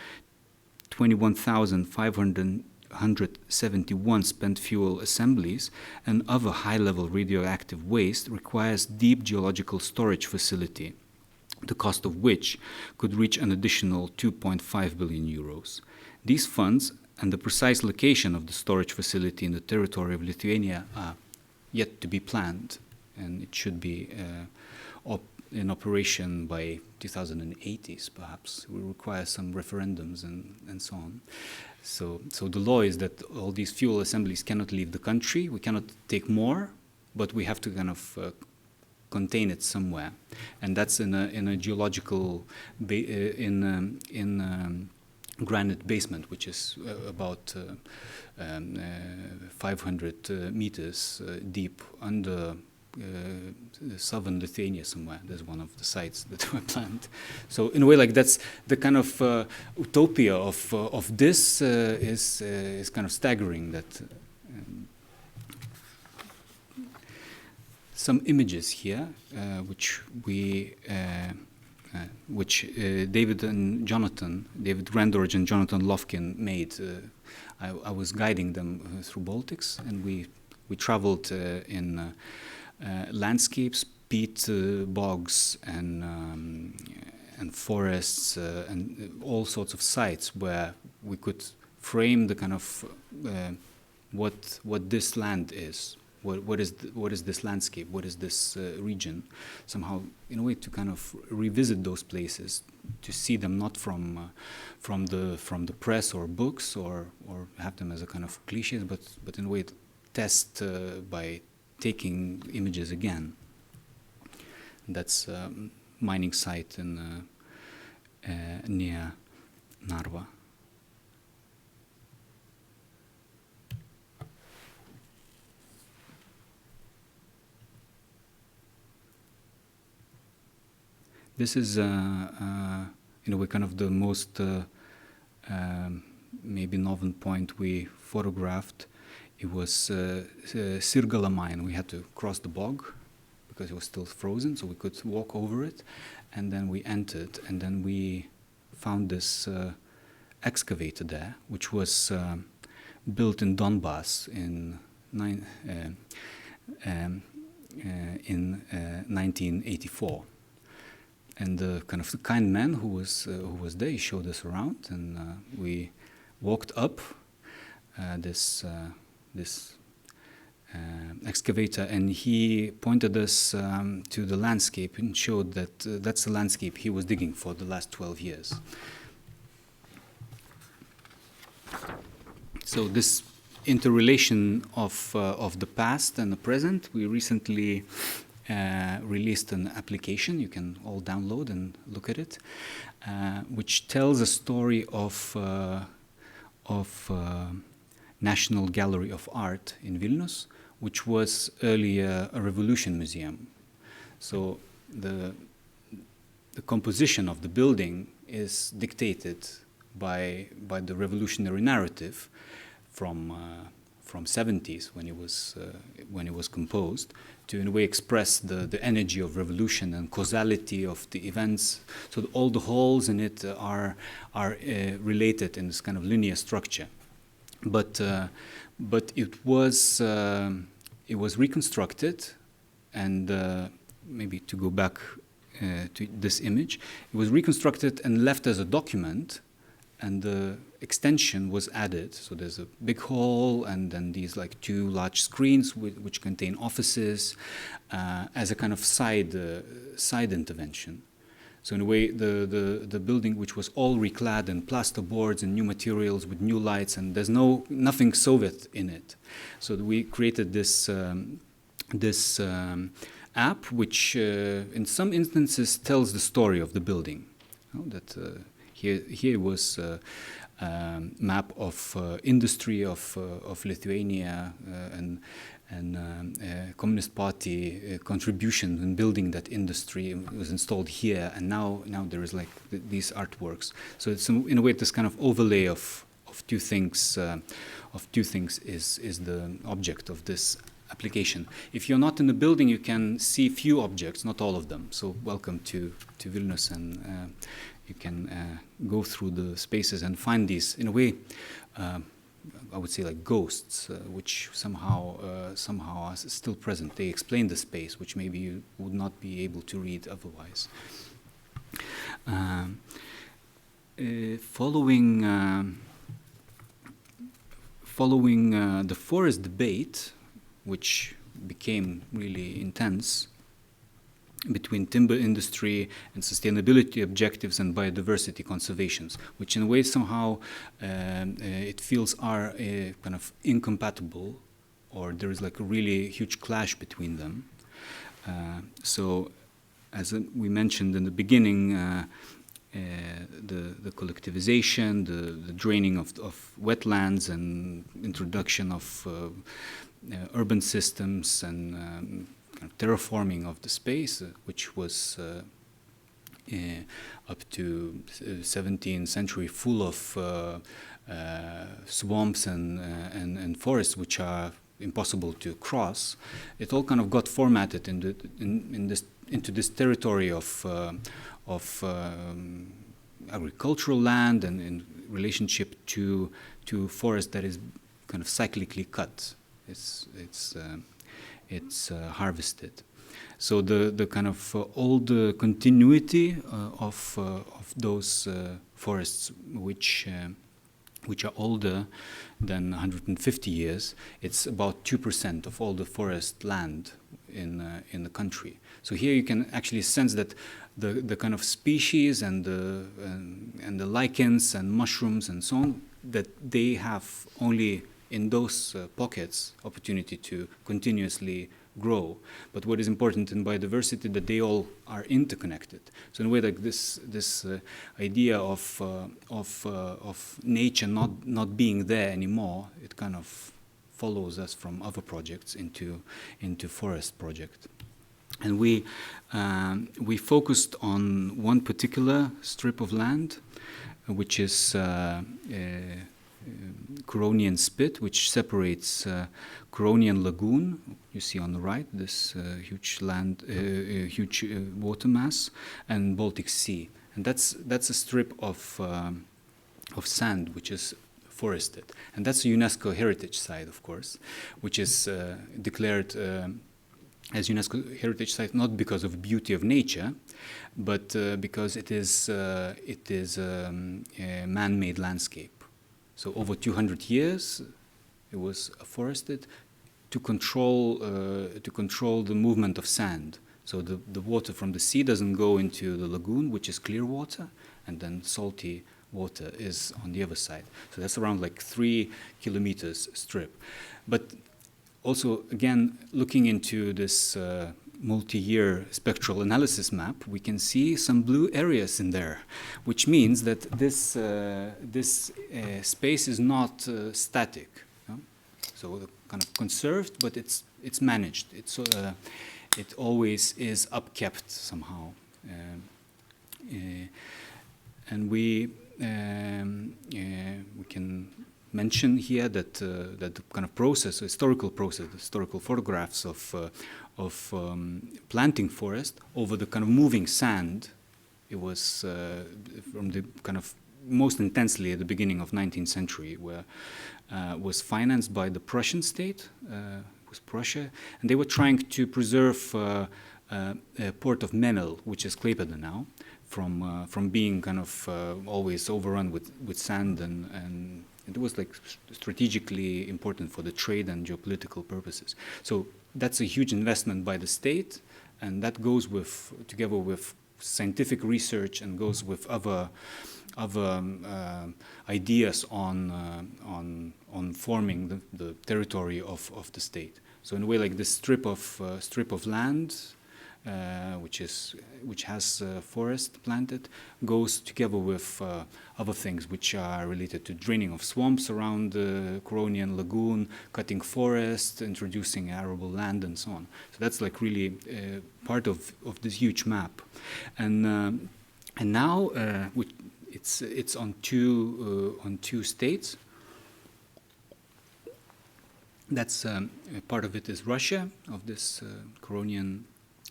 S2: 21,571 spent fuel assemblies and other high-level radioactive waste requires deep geological storage facility, the cost of which could reach an additional 2.5 billion euros. These funds and the precise location of the storage facility in the territory of Lithuania are yet to be planned, and it should be in operation by 2080s, perhaps. It will require some referendums and so on. So the law is that all these fuel assemblies cannot leave the country. We cannot take more, but we have to kind of contain it somewhere, and that's in a geological granite basement, which is about 500 meters deep under southern Lithuania somewhere. There's one of the sites that were planned. So in a way, like that's the kind of utopia of this is kind of staggering. That some images here, which David and Jonathan, David Grandorge and Jonathan Lofkin made. I was guiding them through Baltics, and we traveled in landscapes, peat bogs, and forests, and all sorts of sites where we could frame the kind of what this land is. What is this landscape? What is this region? Somehow, in a way, to kind of revisit those places, to see them not from the press or books, or have them as a kind of cliches, but in a way, test by taking images again. That's a mining site in near Narva. This is, in a way, kind of the most maybe northern point we photographed. It was Sirgala mine. We had to cross the bog because it was still frozen, so we could walk over it. And then we entered, and then we found this excavator there, which was built in Donbass in 1984. And the kind man who was there, he showed us around, and we walked up this excavator, and he pointed us to the landscape and showed that that's the landscape he was digging for the last 12 years. So this interrelation of the past and the present, we recently released an application you can all download and look at it, which tells a story of National Gallery of Art in Vilnius, which was earlier a revolution museum. So the composition of the building is dictated by the revolutionary narrative from 70s when it was composed, to in a way express the energy of revolution and causality of the events. So all the halls in it are related in this kind of linear structure. But it was reconstructed, and maybe to go back to this image, it was reconstructed and left as a document, and extension was added. So there's a big hall, and then these like 2 large screens which contain offices as a kind of side intervention. So in a way, the building, which was all reclad in plasterboards and new materials with new lights, and there's nothing Soviet in it. So we created this app, which in some instances tells the story of the building. That here was a map of industry of Lithuania and Communist Party contribution in building that industry was installed here, and now there is like these artworks. So it's in a way this kind of overlay of two things. Is the object of this application. If you're not in the building, you can see few objects, not all of them. So welcome to Vilnius, and you can go through the spaces and find these in a way. I would say like ghosts, which somehow are still present. They explain the space, which maybe you would not be able to read otherwise. Following the forest debate, which became really intense between timber industry and sustainability objectives and biodiversity conservations, which in a way somehow it feels are kind of incompatible, or there is like a really huge clash between them. So as we mentioned in the beginning, the collectivization, the draining of wetlands and introduction of urban systems and terraforming of the space, which was up to 17th century full of swamps and forests which are impossible to cross. It all kind of got formatted into this territory of agricultural land and in relationship to forest that is kind of cyclically cut. It's harvested. So the kind of old continuity of those forests, which are older than 150 years, it's about 2% of all the forest land in the country. So here you can actually sense that the kind of species and the lichens and mushrooms and so on, that they have only in those pockets opportunity to continuously grow. But what is important in biodiversity, that they all are interconnected. So in a way, like this idea of nature not being there anymore, it kind of follows us from other projects into forest project. And we focused on one particular strip of land, which is Curonian Spit, which separates Curonian Lagoon. You see on the right this huge water mass, and Baltic Sea, and that's a strip of sand which is forested, and that's a UNESCO heritage site, of course, which is declared as UNESCO heritage site not because of beauty of nature, but because it is a man-made landscape. So over 200 years, it was forested to control the movement of sand. So the water from the sea doesn't go into the lagoon, which is clear water, and then salty water is on the other side. So that's around like 3 kilometers strip. But also, again, looking into this multi-year spectral analysis map, we can see some blue areas in there, which means that this space is not static. No? So kind of conserved, but it's managed. It always is upkept somehow, and we can mention here that that kind of process, historical photographs of planting forest over the kind of moving sand. It was from the kind of most intensely at the beginning of 19th century, where was financed by the Prussian state. It was Prussia, and they were trying to preserve port of Memel, which is Klaipėda now, from being kind of always overrun with sand, and it was like strategically important for the trade and geopolitical purposes. So that's a huge investment by the state, and that goes together with scientific research and goes with other ideas on forming the territory of the state. So in a way, like this strip of land, which has forest planted, goes together with other things which are related to draining of swamps around the Curonian lagoon, cutting forest, introducing arable land, and so on. So that's like really part of this huge map, and now it's on two states. That's part of it is Russia, of this Curonian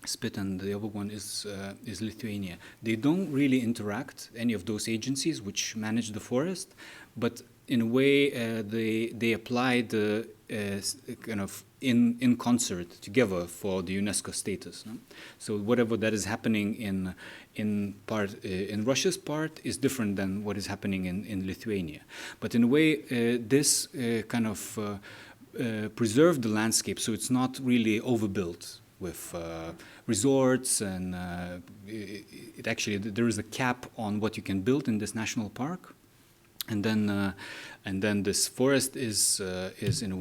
S2: spit, and the other one is Lithuania. They don't really interact, any of those agencies which manage the forest, but in a way they apply the kind of in concert together for the UNESCO status. No? So whatever that is happening in Russia's part is different than what is happening in Lithuania. But in a way, this kind of preserved the landscape, so it's not really overbuilt with resorts, and it actually, there is a cap on what you can build in this national park, and then this forest is in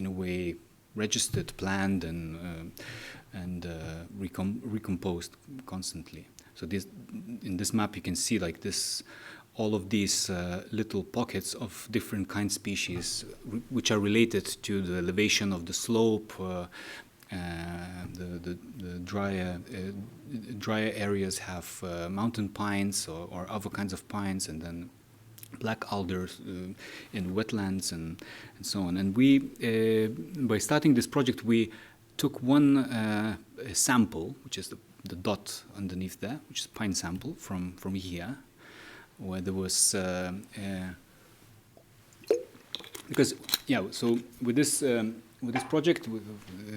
S2: a way registered, planned, and recomposed constantly. So in this map you can see like this, all of these little pockets of different kind species which are related to the elevation of the slope. The drier areas have mountain pines or other kinds of pines, and then black alders in wetlands and so on. And we, by starting this project, we took one sample, which is the dot underneath there, which is a pine sample from here, where there was because so with this project, with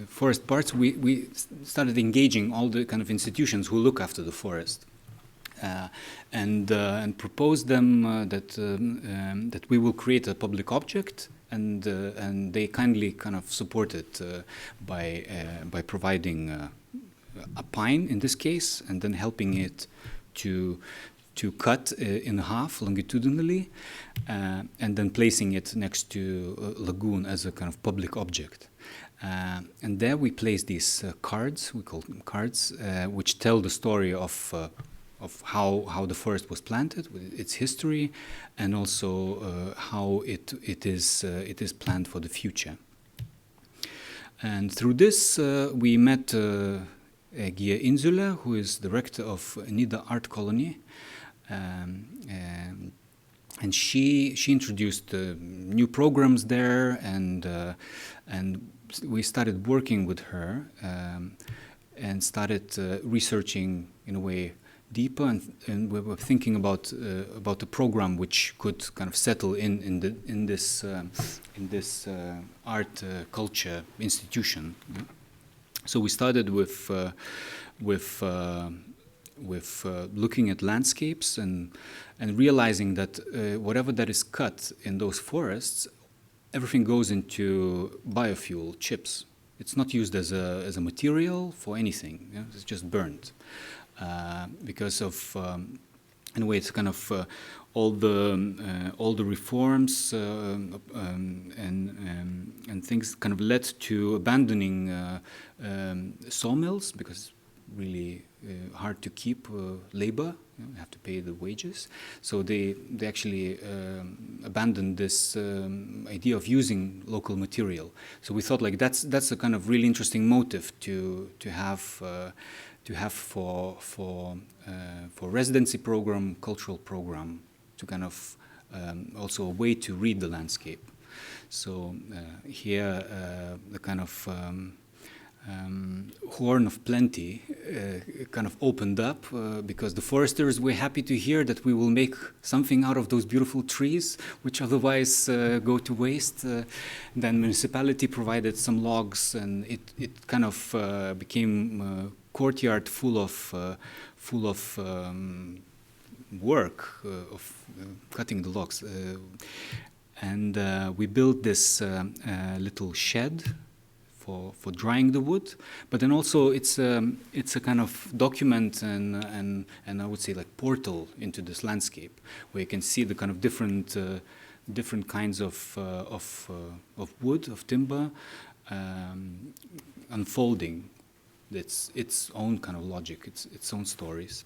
S2: forest parts, we started engaging all the kind of institutions who look after the forest, and proposed them that we will create a public object, and they kindly kind of supported by providing a pine in this case, and then helping it to cut in half longitudinally, and then placing it next to a lagoon as a kind of public object. And there we place these cards, we call them cards, which tell the story of how the forest was planted, its history, and also how it is planned for the future. And through this, we met Egija Inzule, who is director of Nida Art Colony. And she introduced new programs there, and we started working with her, and started researching in a way deeper, and we were thinking about a program which could kind of settle in this art culture institution. So we started with looking at landscapes and realizing that whatever that is cut in those forests, everything goes into biofuel chips. It's not used as a material for anything. You know, it's just burnt because of in a way it's kind of all the reforms and things kind of led to abandoning sawmills, because really hard to keep labor. You have to pay the wages. So they actually abandoned this idea of using local material. So we thought like that's a kind of really interesting motive to have for residency program, cultural program, to kind of also a way to read the landscape. So here the kind of horn of plenty kind of opened up, because the foresters were happy to hear that we will make something out of those beautiful trees which otherwise go to waste. Then municipality provided some logs, and it kind of became courtyard full of work of cutting the logs, and we built this little shed for drying the wood, but then also it's a kind of document and I would say like portal into this landscape where you can see the kind of different kinds of wood, of timber, unfolding its own kind of logic, its own stories.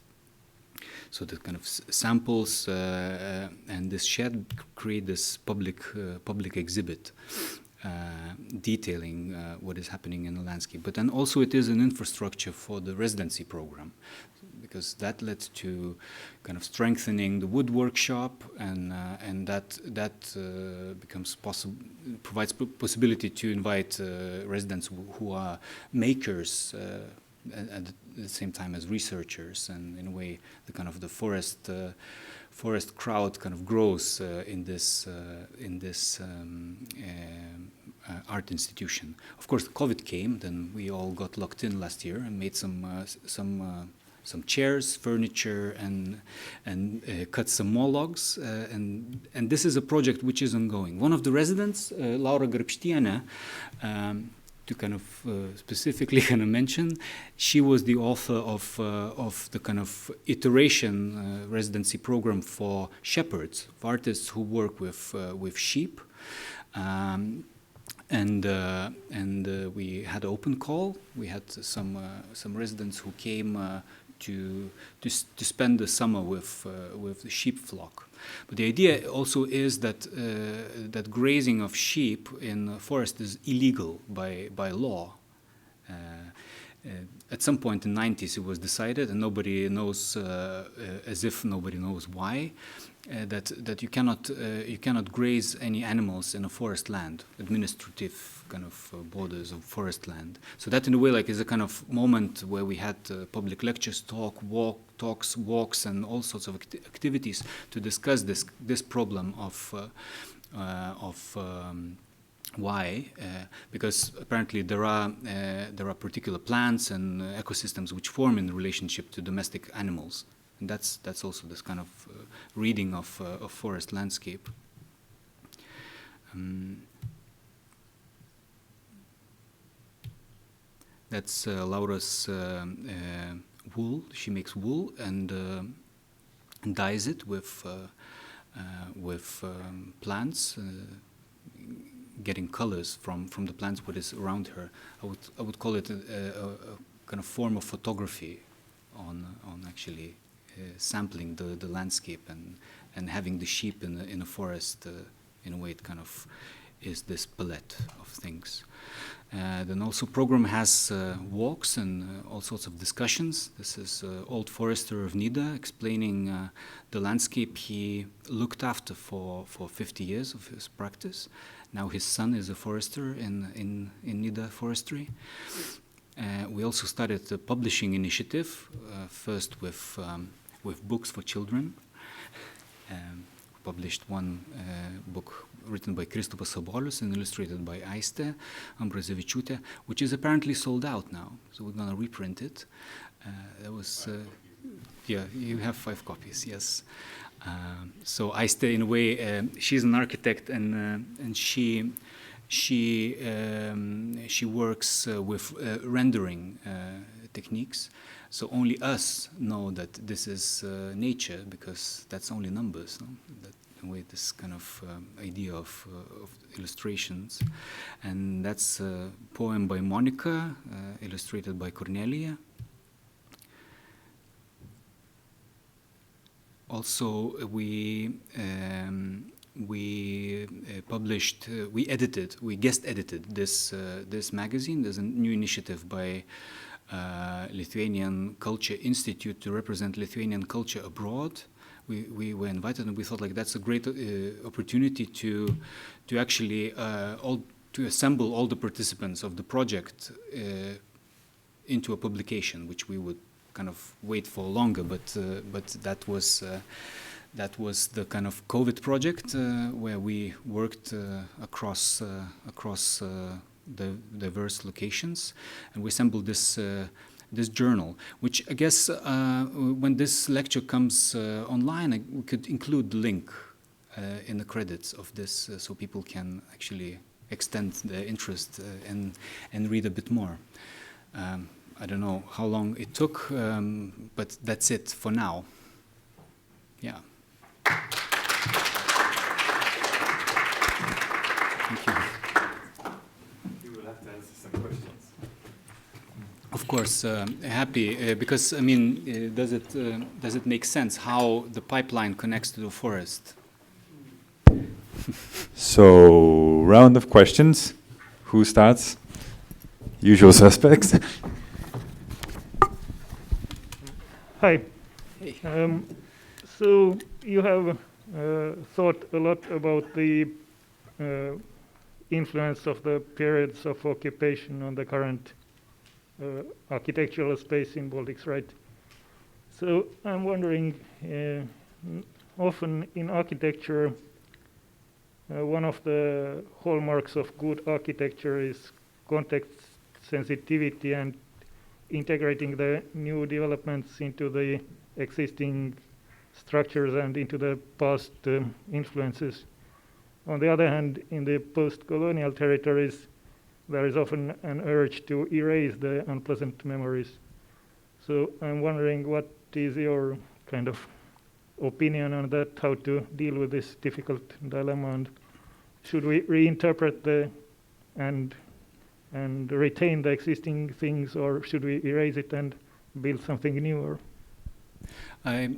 S2: So the kind of samples and this shed create this public exhibit detailing what is happening in the landscape. But then also it is an infrastructure for the residency program, because that led to kind of strengthening the wood workshop, and that becomes possible, provides possibility to invite residents who are makers at the same time as researchers, and in a way the kind of the forest crowd kind of grows in this art institution. Of course, COVID came, then we all got locked in last year and made some chairs, furniture, and cut some more logs. And this is a project which is ongoing. One of the residents, Laura Garbštienė, to kind of specifically kind of mention, she was the author of the kind of iteration residency program for shepherds, for artists who work with sheep. And we had an open call. We had some residents who came to spend the summer with the sheep flock. But the idea also is that grazing of sheep in the forest is illegal by law. At some point in the 90s, it was decided, and nobody knows, as if nobody knows why, that you cannot graze any animals in a forest land, administrative kind of borders of forest land. So that, in a way, like, is a kind of moment where we had public lectures, talks, walks, and all sorts of activities to discuss this problem of why? Because apparently there are particular plants and ecosystems which form in relationship to domestic animals, and that's also this kind of reading of forest landscape. That's Laura's wool. She makes wool and dyes it with plants. Getting colors from the plants, what is around her. I would call it a kind of form of photography on actually sampling the landscape and having the sheep in a forest. In a way, it kind of is this palette of things. Then also program has walks and all sorts of discussions. This is old forester of Nida explaining the landscape he looked after for 50 years of his practice. Now his son is a forester in Nida forestry. We also started a publishing initiative, first with books for children. Published one book written by Kristupas Sabolius and illustrated by Aiste Ambrazevičiūtė, which is apparently sold out now. So we're going to reprint it. That was, yeah, you have 5 copies, yes. So Aiste, in a way, she's an architect, and she works with rendering techniques. So only us know that this is nature, because that's only numbers. No? That, in a way, this kind of idea of illustrations. And that's a poem by Monica, illustrated by Cornelia. Also, we guest edited this magazine. There's a new initiative by Lithuanian Culture Institute to represent Lithuanian culture abroad. We were invited, and we thought like that's a great opportunity to actually to assemble all the participants of the project into a publication, which we would kind of wait for longer, but that was the kind of COVID project where we worked across the diverse locations, and we assembled this this journal, which I guess when this lecture comes online, we could include the link in the credits of this, so people can actually extend their interest and read a bit more. I don't know how long it took, but that's it for now. Yeah. Thank you.
S1: You will have to answer some questions.
S2: Of course, happy because I mean, does it make sense how the pipeline connects to the forest?
S1: So, round of questions. Who starts? Usual suspects.
S3: Hi.
S2: Hey.
S3: So you have thought a lot about the influence of the periods of occupation on the current architectural space in Baltics, right? So I'm wondering, often in architecture, one of the hallmarks of good architecture is context sensitivity and integrating the new developments into the existing structures and into the past influences. On the other hand, in the post-colonial territories, there is often an urge to erase the unpleasant memories. So I'm wondering, what is your kind of opinion on that, how to deal with this difficult dilemma, and should we reinterpret and retain the existing things, or should we erase it and build something new? Or
S2: I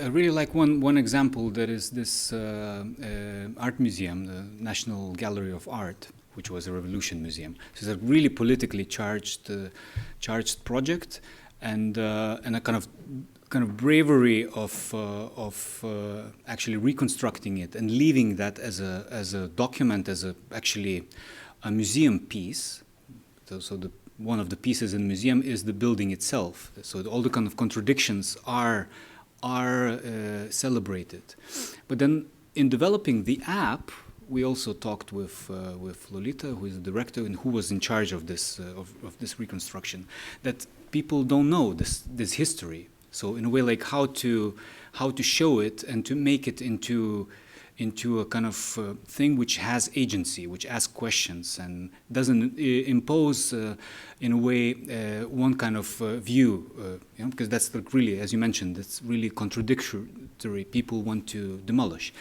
S2: really like one example, that is this art museum, the National Gallery of Art, which was a revolution museum. So it's a really politically charged project, and a kind of bravery of actually reconstructing it and leaving that as a document, as actually a museum piece. So one of the pieces in the museum is the building itself. So all the kind of contradictions are celebrated. But then in developing the app, we also talked with Lolita, who is the director and who was in charge of this reconstruction, that people don't know this history. So in a way, like how to show it and to make it into a kind of thing which has agency, which asks questions and doesn't impose, in a way, one kind of view, because that's really, as you mentioned, that's really contradictory. People want to demolish.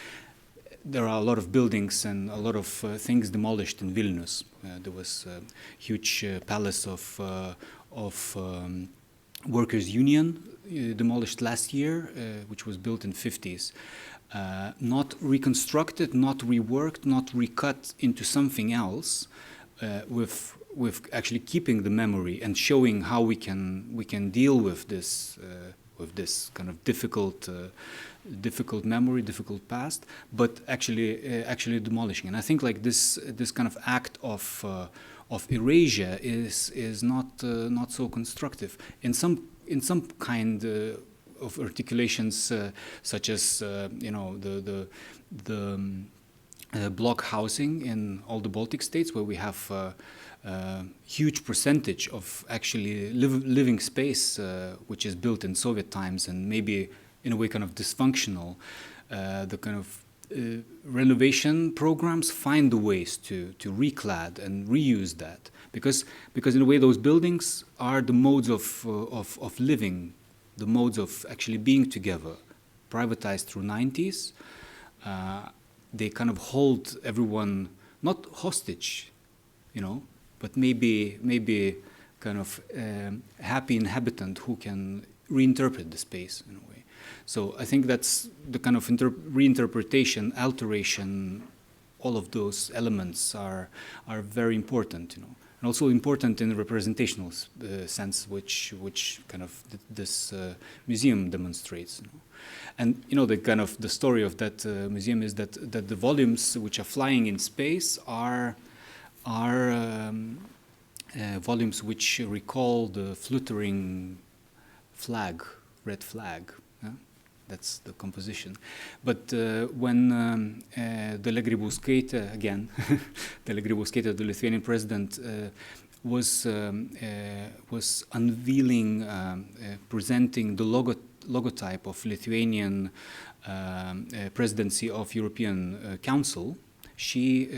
S2: There are a lot of buildings and a lot of things demolished in Vilnius. There was a huge palace of workers' union demolished last year, which was built in 50s. Not reconstructed, not reworked, not recut into something else, with actually keeping the memory and showing how we can deal with this kind of difficult memory, difficult past, but actually demolishing. And I think like this kind of act of erasure is not so constructive in some kind of articulations, such as the block housing in all the Baltic states, where we have a huge percentage of actually living space which is built in Soviet times and maybe in a way kind of dysfunctional. The kind of renovation programs find the ways to reclad and reuse that, because in a way those buildings are the modes of living, the modes of actually being together, privatized through 90s. They kind of hold everyone not hostage, but maybe kind of happy inhabitant who can reinterpret the space in a way. So I think that's the kind of reinterpretation, alteration, all of those elements are very important, and also important in the representational sense, which kind of this museum demonstrates. And the kind of the story of that museum is that the volumes which are flying in space are volumes which recall the fluttering flag, red flag. That's the composition. But when Dalia Grybauskaitė, again, Dalia Grybauskaitė, the Lithuanian president, was unveiling, presenting the logotype of Lithuanian presidency of European Council. She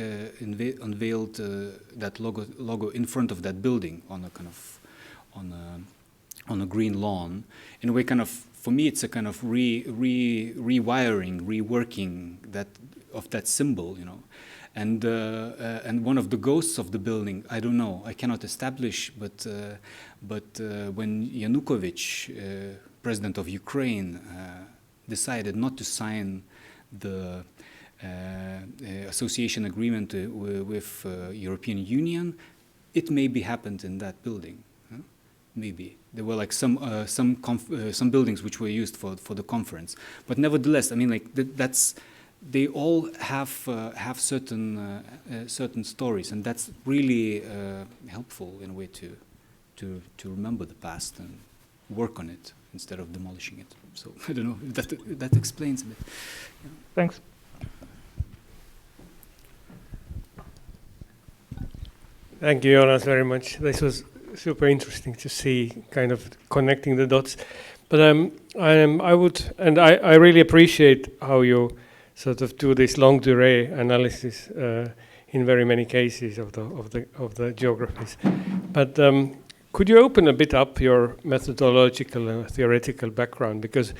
S2: unveiled that logo in front of that building on a kind of on a green lawn. In a way, kind of for me, it's a kind of rewiring, reworking of that symbol, you know. And one of the ghosts of the building, I don't know, I cannot establish, but when Yanukovych, president of Ukraine, decided not to sign the association agreement with European Union, it maybe happened in that building. Maybe there were like some buildings which were used for the conference, but nevertheless, I mean, like that's. They all have certain stories, and that's really helpful in a way to remember the past and work on it instead of demolishing it. So I don't know if that explains a bit. Yeah.
S3: Thanks.
S4: Thank you, Jonas, very much. This was super interesting to see, kind of connecting the dots. But I really appreciate how you sort of do this longue durée analysis in very many cases of the geographies. But could you open a bit up your methodological and theoretical background? Because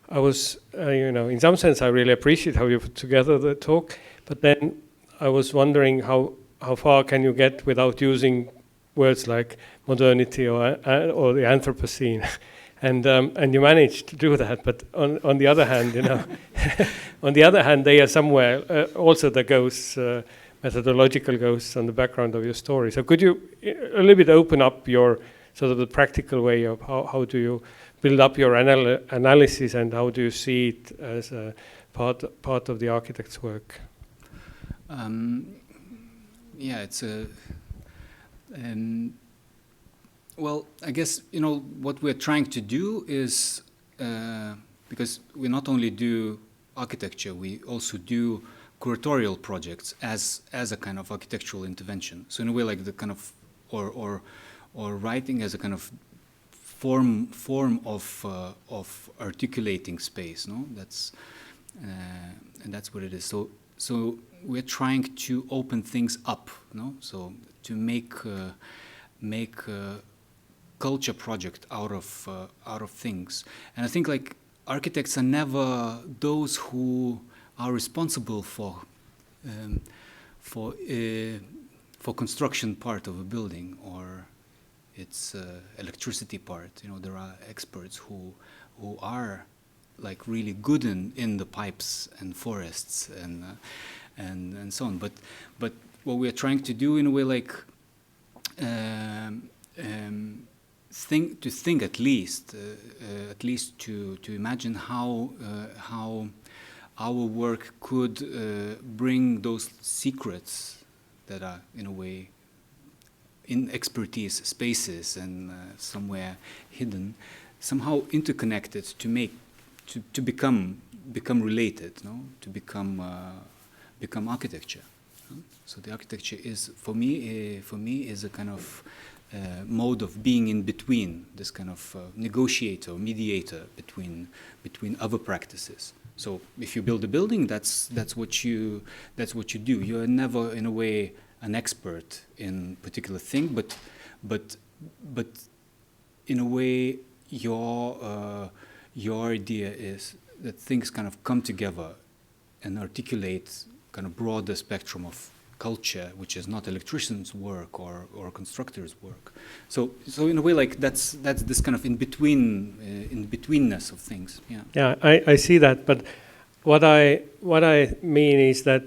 S4: I was, in some sense, I really appreciate how you put together the talk. But then I was wondering how far can you get without using words like modernity or the Anthropocene? And you managed to do that, but on the other hand, on the other hand, they are somewhere also the ghosts, methodological ghosts, on the background of your story. So could you a little bit open up your sort of the practical way of how do you build up your analysis, and how do you see it as a part of the architect's work?
S2: Yeah, it's a. Well, I guess, what we're trying to do is, because we not only do architecture, we also do curatorial projects as a kind of architectural intervention. So in a way, like the kind of, or writing as a kind of form of articulating space, no? And that's what it is. So we're trying to open things up, no? So to make culture project out of things. And I think like architects are never those who are responsible for construction part of a building or its electricity part. There are experts who are like really good in the pipes and forests and so on. But what we are trying to do in a way, like think at least to imagine how our work could bring those secrets that are in a way in expertise spaces and somewhere hidden, somehow interconnected to become related, no? To become architecture. No? So the architecture is for me is a kind of mode of being in between, this kind of negotiator, mediator between other practices. So if you build a building, that's what you do. You are never in a way an expert in particular thing, but in a way your idea is that things kind of come together and articulate kind of broader spectrum of culture, which is not electricians' work or constructors' work. So in a way, like that's this kind of in betweenness of things. Yeah.
S4: Yeah, I see that, but what I mean is that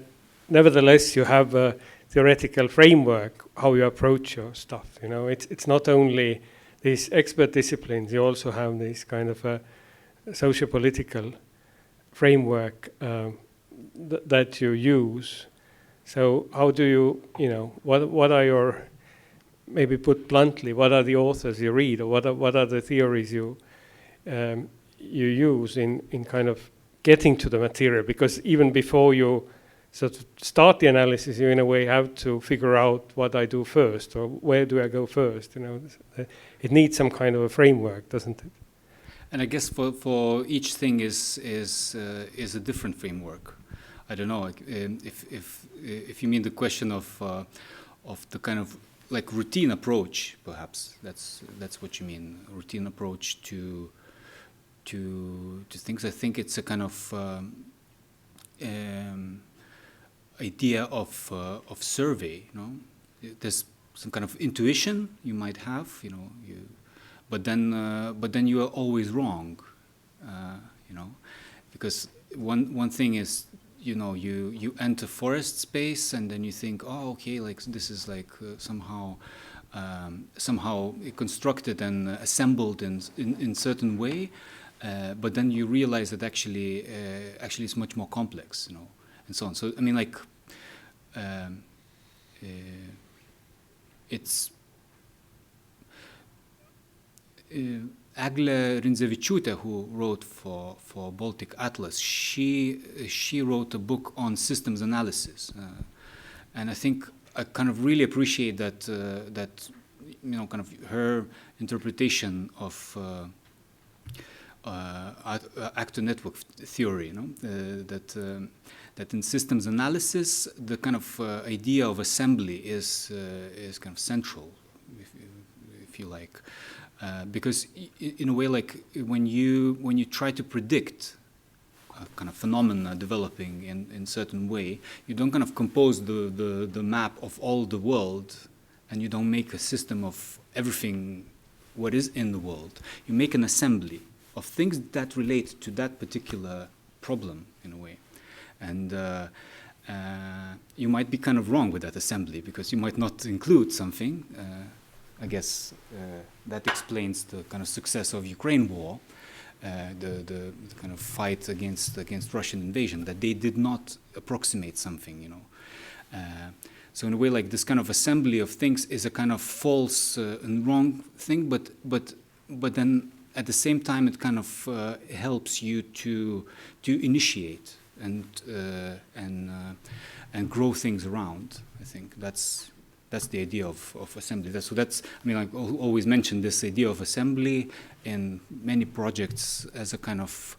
S4: nevertheless you have a theoretical framework how you approach your stuff. It's not only these expert disciplines. You also have this kind of a socio-political framework that you use. So how do you, what are your, maybe put bluntly, what are the authors you read, or what are the theories you use in kind of getting to the material? Because even before you So to start the analysis, you in a way have to figure out what I do first, or where do I go first. It needs some kind of a framework, doesn't it?
S2: And I guess for each thing is a different framework. I don't know if you mean the question of the kind of like routine approach, perhaps that's what you mean, routine approach to things. I think it's a kind of idea of survey. There's some kind of intuition you might have, but then you are always wrong, because one thing is, you enter forest space and then you think, oh, okay, like this is like somehow constructed and assembled in certain way, but then you realize that actually it's much more complex, and so on. So I mean, like it's Eglė Rindzevičiūtė, who wrote for Baltic Atlas, she wrote a book on systems analysis, and I think I kind of really appreciate that kind of her interpretation of actor network theory, that in systems analysis the kind of idea of assembly is kind of central, if you like. Because in a way, like when you try to predict a kind of phenomena developing in certain way, you don't kind of compose the map of all the world, and you don't make a system of everything what is in the world. You make an assembly of things that relate to that particular problem in a way, and you might be kind of wrong with that assembly because you might not include something. I guess that explains the kind of success of Ukraine war, the kind of fight against Russian invasion, that they did not approximate something, So in a way, like this kind of assembly of things is a kind of false and wrong thing, but then at the same time it kind of helps you to initiate and grow things around. I think that's the idea of assembly. I mean, I always mention this idea of assembly in many projects as a kind of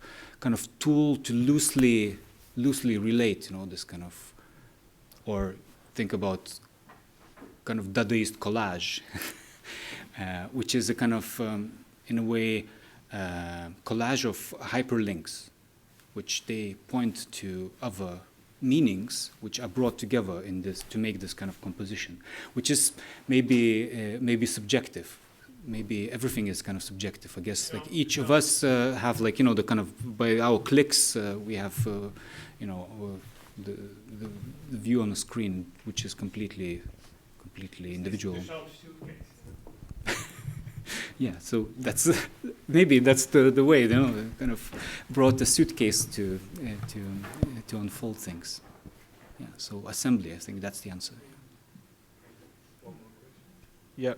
S2: tool to loosely relate, this kind of, or think about kind of Dadaist collage, which is a kind of, in a way, collage of hyperlinks, which they point to other meanings which are brought together in this to make this kind of composition, which is maybe subjective. Maybe everything is kind of subjective. I guess like each of us have like the kind of by our clicks we have the view on the screen, which is completely individual. Yeah, so that's maybe that's the way, kind of brought the suitcase to unfold things. Yeah, so assembly, I think that's the answer.
S5: Yeah,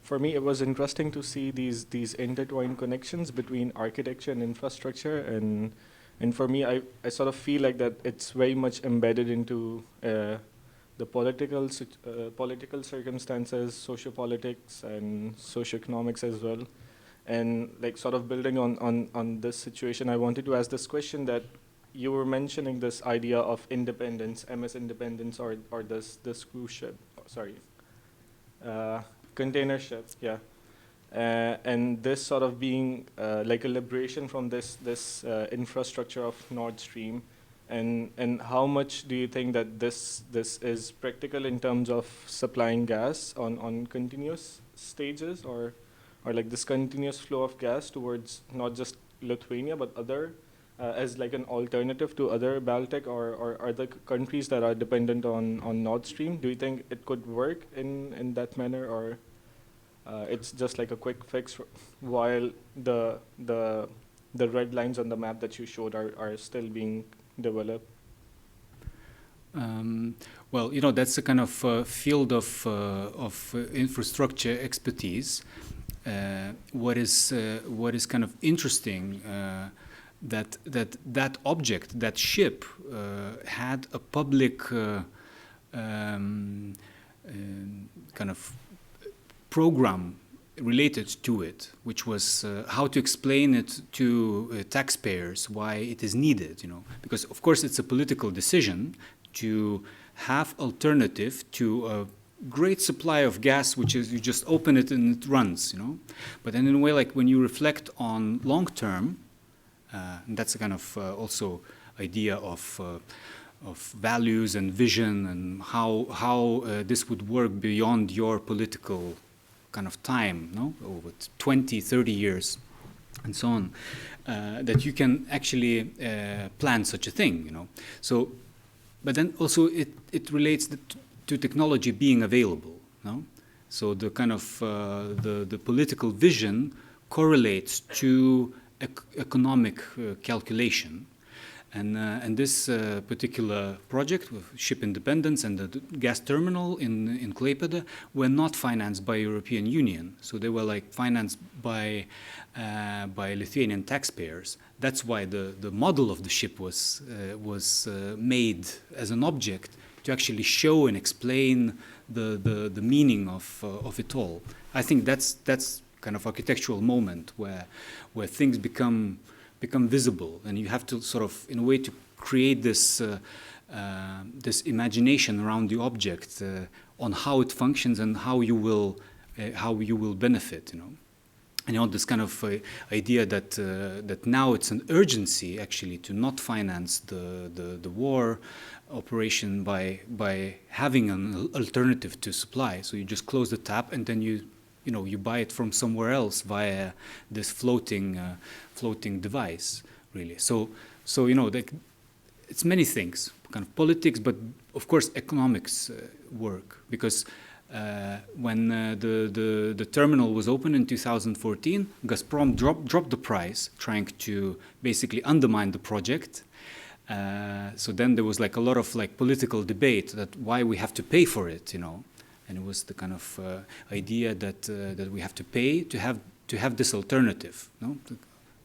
S5: for me it was interesting to see these intertwined connections between architecture and infrastructure, and for me I sort of feel like that it's very much embedded into the political circumstances, sociopolitics, and socioeconomics as well. And like sort of building on this situation, I wanted to ask this question that you were mentioning this idea of independence, MS independence, or this cruise ship, container ship, yeah. And this sort of being like a liberation from this infrastructure of Nord Stream. And how much do you think that this is practical in terms of supplying gas on continuous stages, or like this continuous flow of gas towards not just Lithuania but other as like an alternative to other Baltic or other countries that are dependent on Nord Stream? Do you think it could work in that manner, or it's just like a quick fix while the red lines on the map that you showed are still being develop?
S2: Well, that's a kind of field of infrastructure expertise. What is kind of interesting that object, that ship, had a public kind of program related to it, which was how to explain it to taxpayers why it is needed, because of course it's a political decision to have alternative to a great supply of gas, which is you just open it and it runs, But then in a way, like when you reflect on long term, and that's a kind of also idea of values and vision and how this would work beyond your political kind of time, over 20, 30 years, and so on, that you can actually plan such a thing, So, but then also it relates to technology being available, So the kind of the political vision correlates to economic calculation. And this particular project with ship independence and the gas terminal in Klaipėda were not financed by European Union. So they were like financed by Lithuanian taxpayers. That's why the model of the ship was made as an object to actually show and explain the meaning of it all. I think that's kind of architectural moment where things become visible, and you have to sort of, in a way, to create this imagination around the object on how it functions and how you will benefit, And this kind of idea that now it's an urgency actually to not finance the war operation by having an alternative to supply. So you just close the tap and then you buy it from somewhere else via this floating device, really. So it's many things, kind of politics, but of course economics work, because when the terminal was opened in 2014, Gazprom dropped the price, trying to basically undermine the project. So then there was like a lot of like political debate that why we have to pay for it, And it was the kind of idea that we have to pay to have this alternative,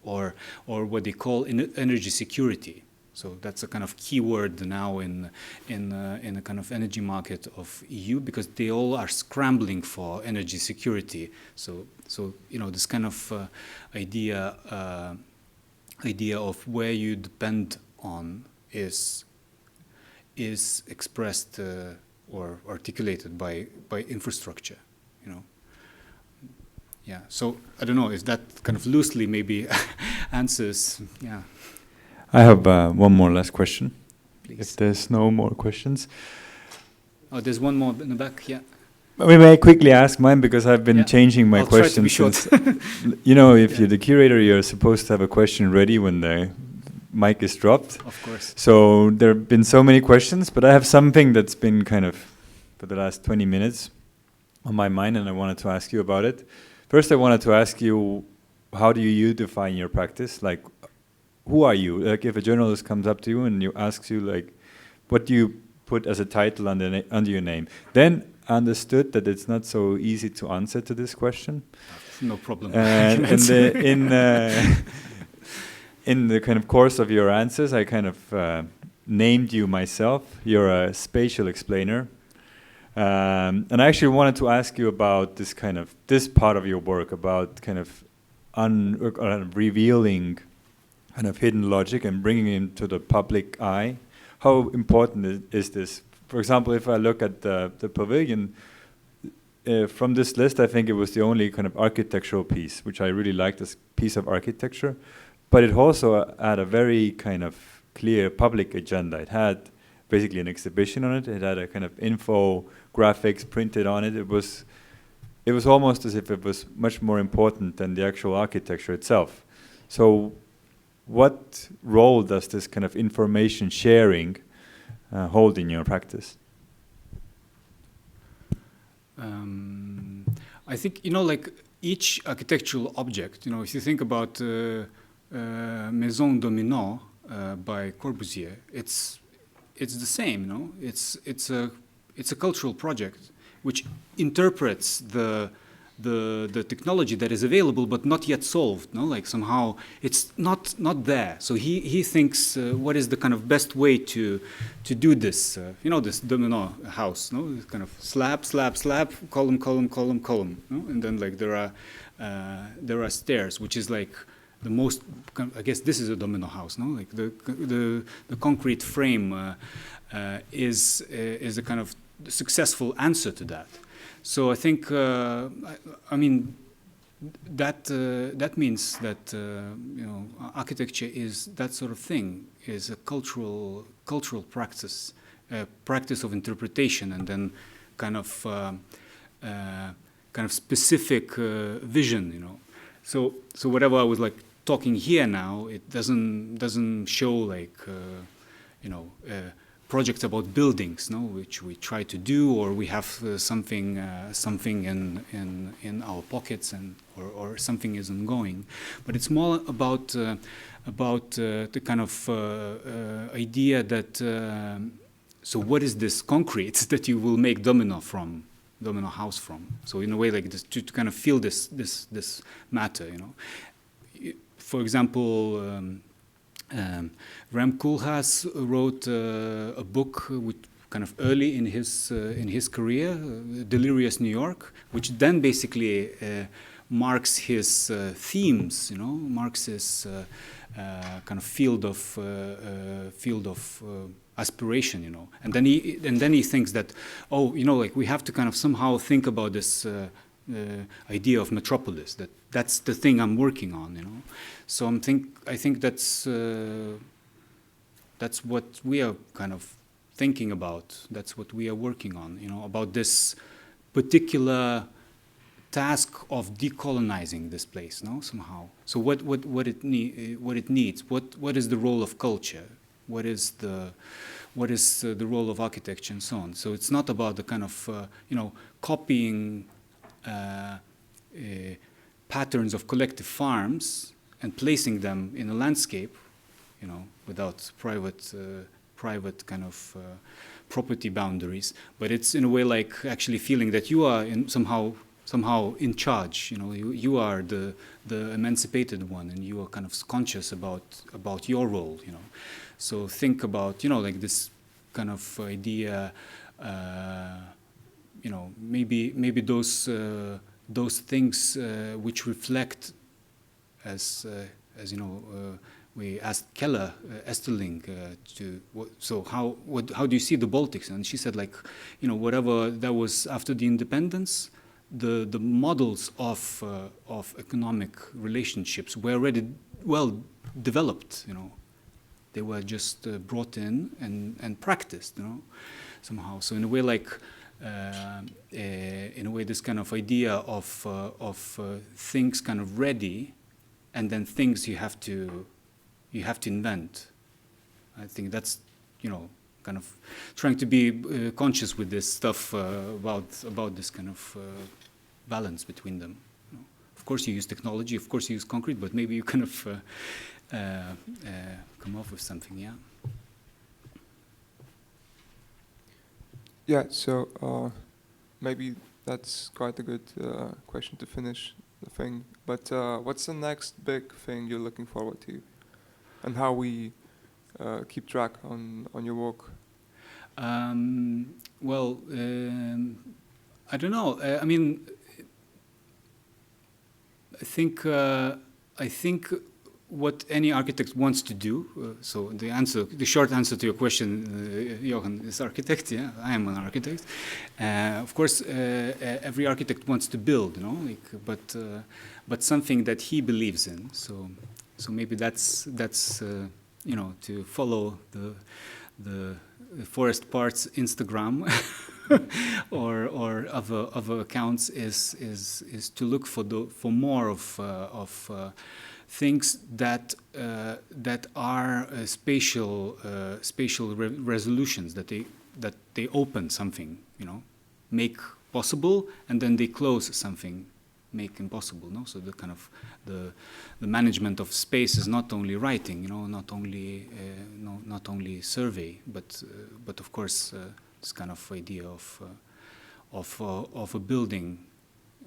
S2: or what they call energy security. So that's a kind of key word now in a kind of energy market of EU, because they all are scrambling for energy security. So this kind of idea of where you depend on is expressed. Or articulated by infrastructure, Yeah. So I don't know if that kind of loosely maybe answers. Yeah.
S1: I have one more last question.
S2: Please.
S1: If there's no more questions.
S2: Oh, there's one more in the back. Yeah.
S1: We may quickly ask mine, because I've been changing my questions.
S2: Try to be short.
S1: If you're the curator, you're supposed to have a question ready when the mic is dropped.
S2: Of course.
S1: So there have been so many questions, but I have something that's been kind of for the last 20 minutes on my mind, and I wanted to ask you about it. First, I wanted to ask you, how do you define your practice? Like, who are you? Like, if a journalist comes up to you and asks you, like, what do you put as a title under your name? Then I understood that it's not so easy to answer to this question.
S2: No problem.
S1: And in the kind of course of your answers, I kind of named you myself. You're a spatial explainer. And I actually wanted to ask you about this part of your work, about kind of revealing kind of hidden logic and bringing it into the public eye. How important is this? For example, if I look at the pavilion, from this list, I think it was the only kind of architectural piece, which I really liked, this piece of architecture. But it also had a very kind of clear public agenda. It had basically an exhibition on it. It had a kind of infographics printed on it. It was almost as if it was much more important than the actual architecture itself. So what role does this kind of information sharing hold in your practice?
S2: I think, like each architectural object, if you think about Maison Domino by Corbusier, it's the same, It's a cultural project which interprets the the technology that is available but not yet solved. No, like somehow it's not there. So he thinks what is the kind of best way to do this? You know, this domino house. No, this kind of slab, slab, slab, column, column, column, column. No? And then like there are stairs, which is like the most. I guess this is a domino house. No, like the concrete frame is a kind of successful answer to that. So I think, I mean, that means that you know, architecture is that sort of thing, is a cultural practice, practice of interpretation, and then kind of specific vision, you know. So whatever I was like talking here now, it doesn't show like you know. Projects about buildings, no, which we try to do, or we have something in our pockets, or something is ongoing, but it's more about the kind of idea that so what is this concrete that you will make domino house from? So in a way like this, to kind of feel this matter, you know. For example. Rem Koolhaas wrote a book which kind of early in his career, Delirious New York, which then basically marks his themes, you know, marks his kind of field of aspiration, you know, and then he thinks that, oh, you know, like we have to kind of somehow think about this idea of metropolis. That's the thing I'm working on, you know. So I think that's what we are kind of thinking about. That's what we are working on, you know, about this particular task of decolonizing this place, no, somehow. So what it needs, what is the role of culture, what is the role of architecture, and so on. So it's not about the kind of you know, copying patterns of collective farms and placing them in a landscape, you know, without private kind of property boundaries. But it's in a way like actually feeling that you are somehow in charge. You know, you are the emancipated one, and you are kind of conscious about your role. You know, so think about, you know, like this kind of idea. You know, maybe those things which reflect, as you know, we asked Keller Esterling how do you see the Baltics? And she said, like, you know, whatever that was after the independence, the models of economic relationships were already well developed. You know, they were just brought in and practiced. You know, somehow. So in a way, like. In a way, this kind of idea of things kind of ready, and then things you have to invent. I think that's, you know, kind of trying to be conscious with this stuff about this kind of balance between them. You know, of course, you use technology. Of course, you use concrete, but maybe you kind of come up with something. Yeah.
S6: Yeah, so maybe that's quite a good question to finish the thing. But what's the next big thing you're looking forward to, and how we keep track on your work?
S2: Well, I don't know. I mean, I think what any architect wants to do. So the short answer to your question, Johan, is architect. Yeah, I am an architect. Of course, every architect wants to build, you know, like, but something that he believes in. So maybe that's you know, to follow the Forest Parts Instagram or other accounts is to look for more of things that are spatial resolutions, that they open something, you know, make possible, and then they close something, make impossible. No, so the kind of the management of space is not only writing, you know, not only survey, but of course this kind of idea of a building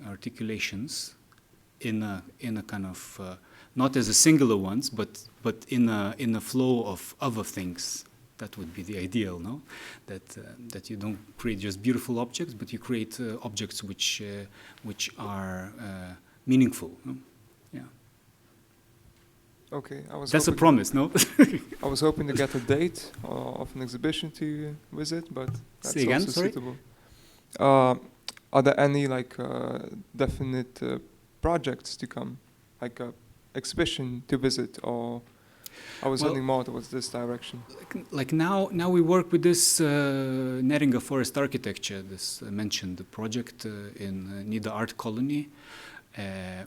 S2: articulations in a kind of not as a singular ones, but in a flow of other things. That would be the ideal, no? That you don't create just beautiful objects, but you create objects which are meaningful. No? Yeah.
S6: Okay,
S2: That's a promise, no?
S6: I was hoping to get a date of an exhibition to visit, but that's
S2: Say again,
S6: also
S2: sorry?
S6: suitable. Are there any definite projects to come, like a exhibition to visit, or I was heading more towards this direction?
S2: Like now we work with this Neringa Forest Architecture, this mentioned project in Nida Art Colony,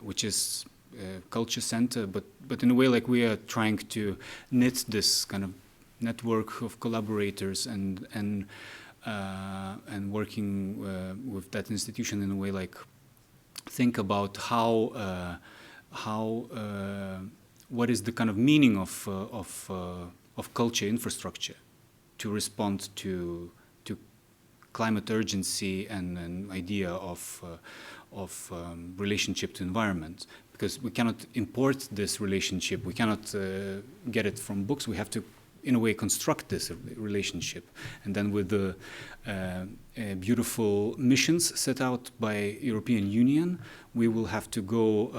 S2: which is a culture center, but in a way like we are trying to knit this kind of network of collaborators and working with that institution in a way like think about how what is the kind of meaning of culture infrastructure to respond to climate urgency and an idea of relationship to environment, because we cannot import this relationship, we cannot get it from books, we have to in a way construct this relationship, and then with the beautiful missions set out by European Union, we will have to go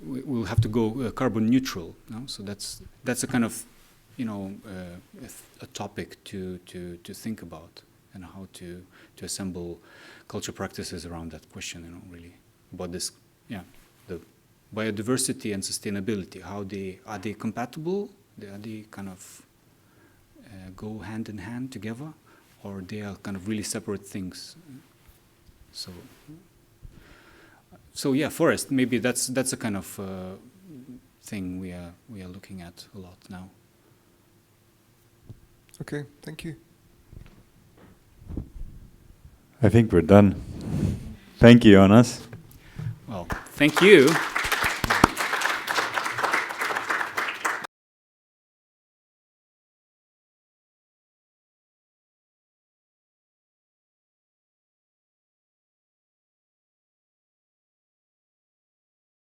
S2: we'll have to go carbon neutral. No? So that's a kind of, a topic to think about, and how to assemble culture practices around that question. Really about this, the biodiversity and sustainability. How are they compatible? Are they kind of go hand in hand together, or they are kind of really separate things? So yeah, forest. Maybe that's a kind of thing we are looking at a lot now.
S6: Okay, thank you.
S1: I think we're done. Thank you, Jonas.
S2: Well, thank you.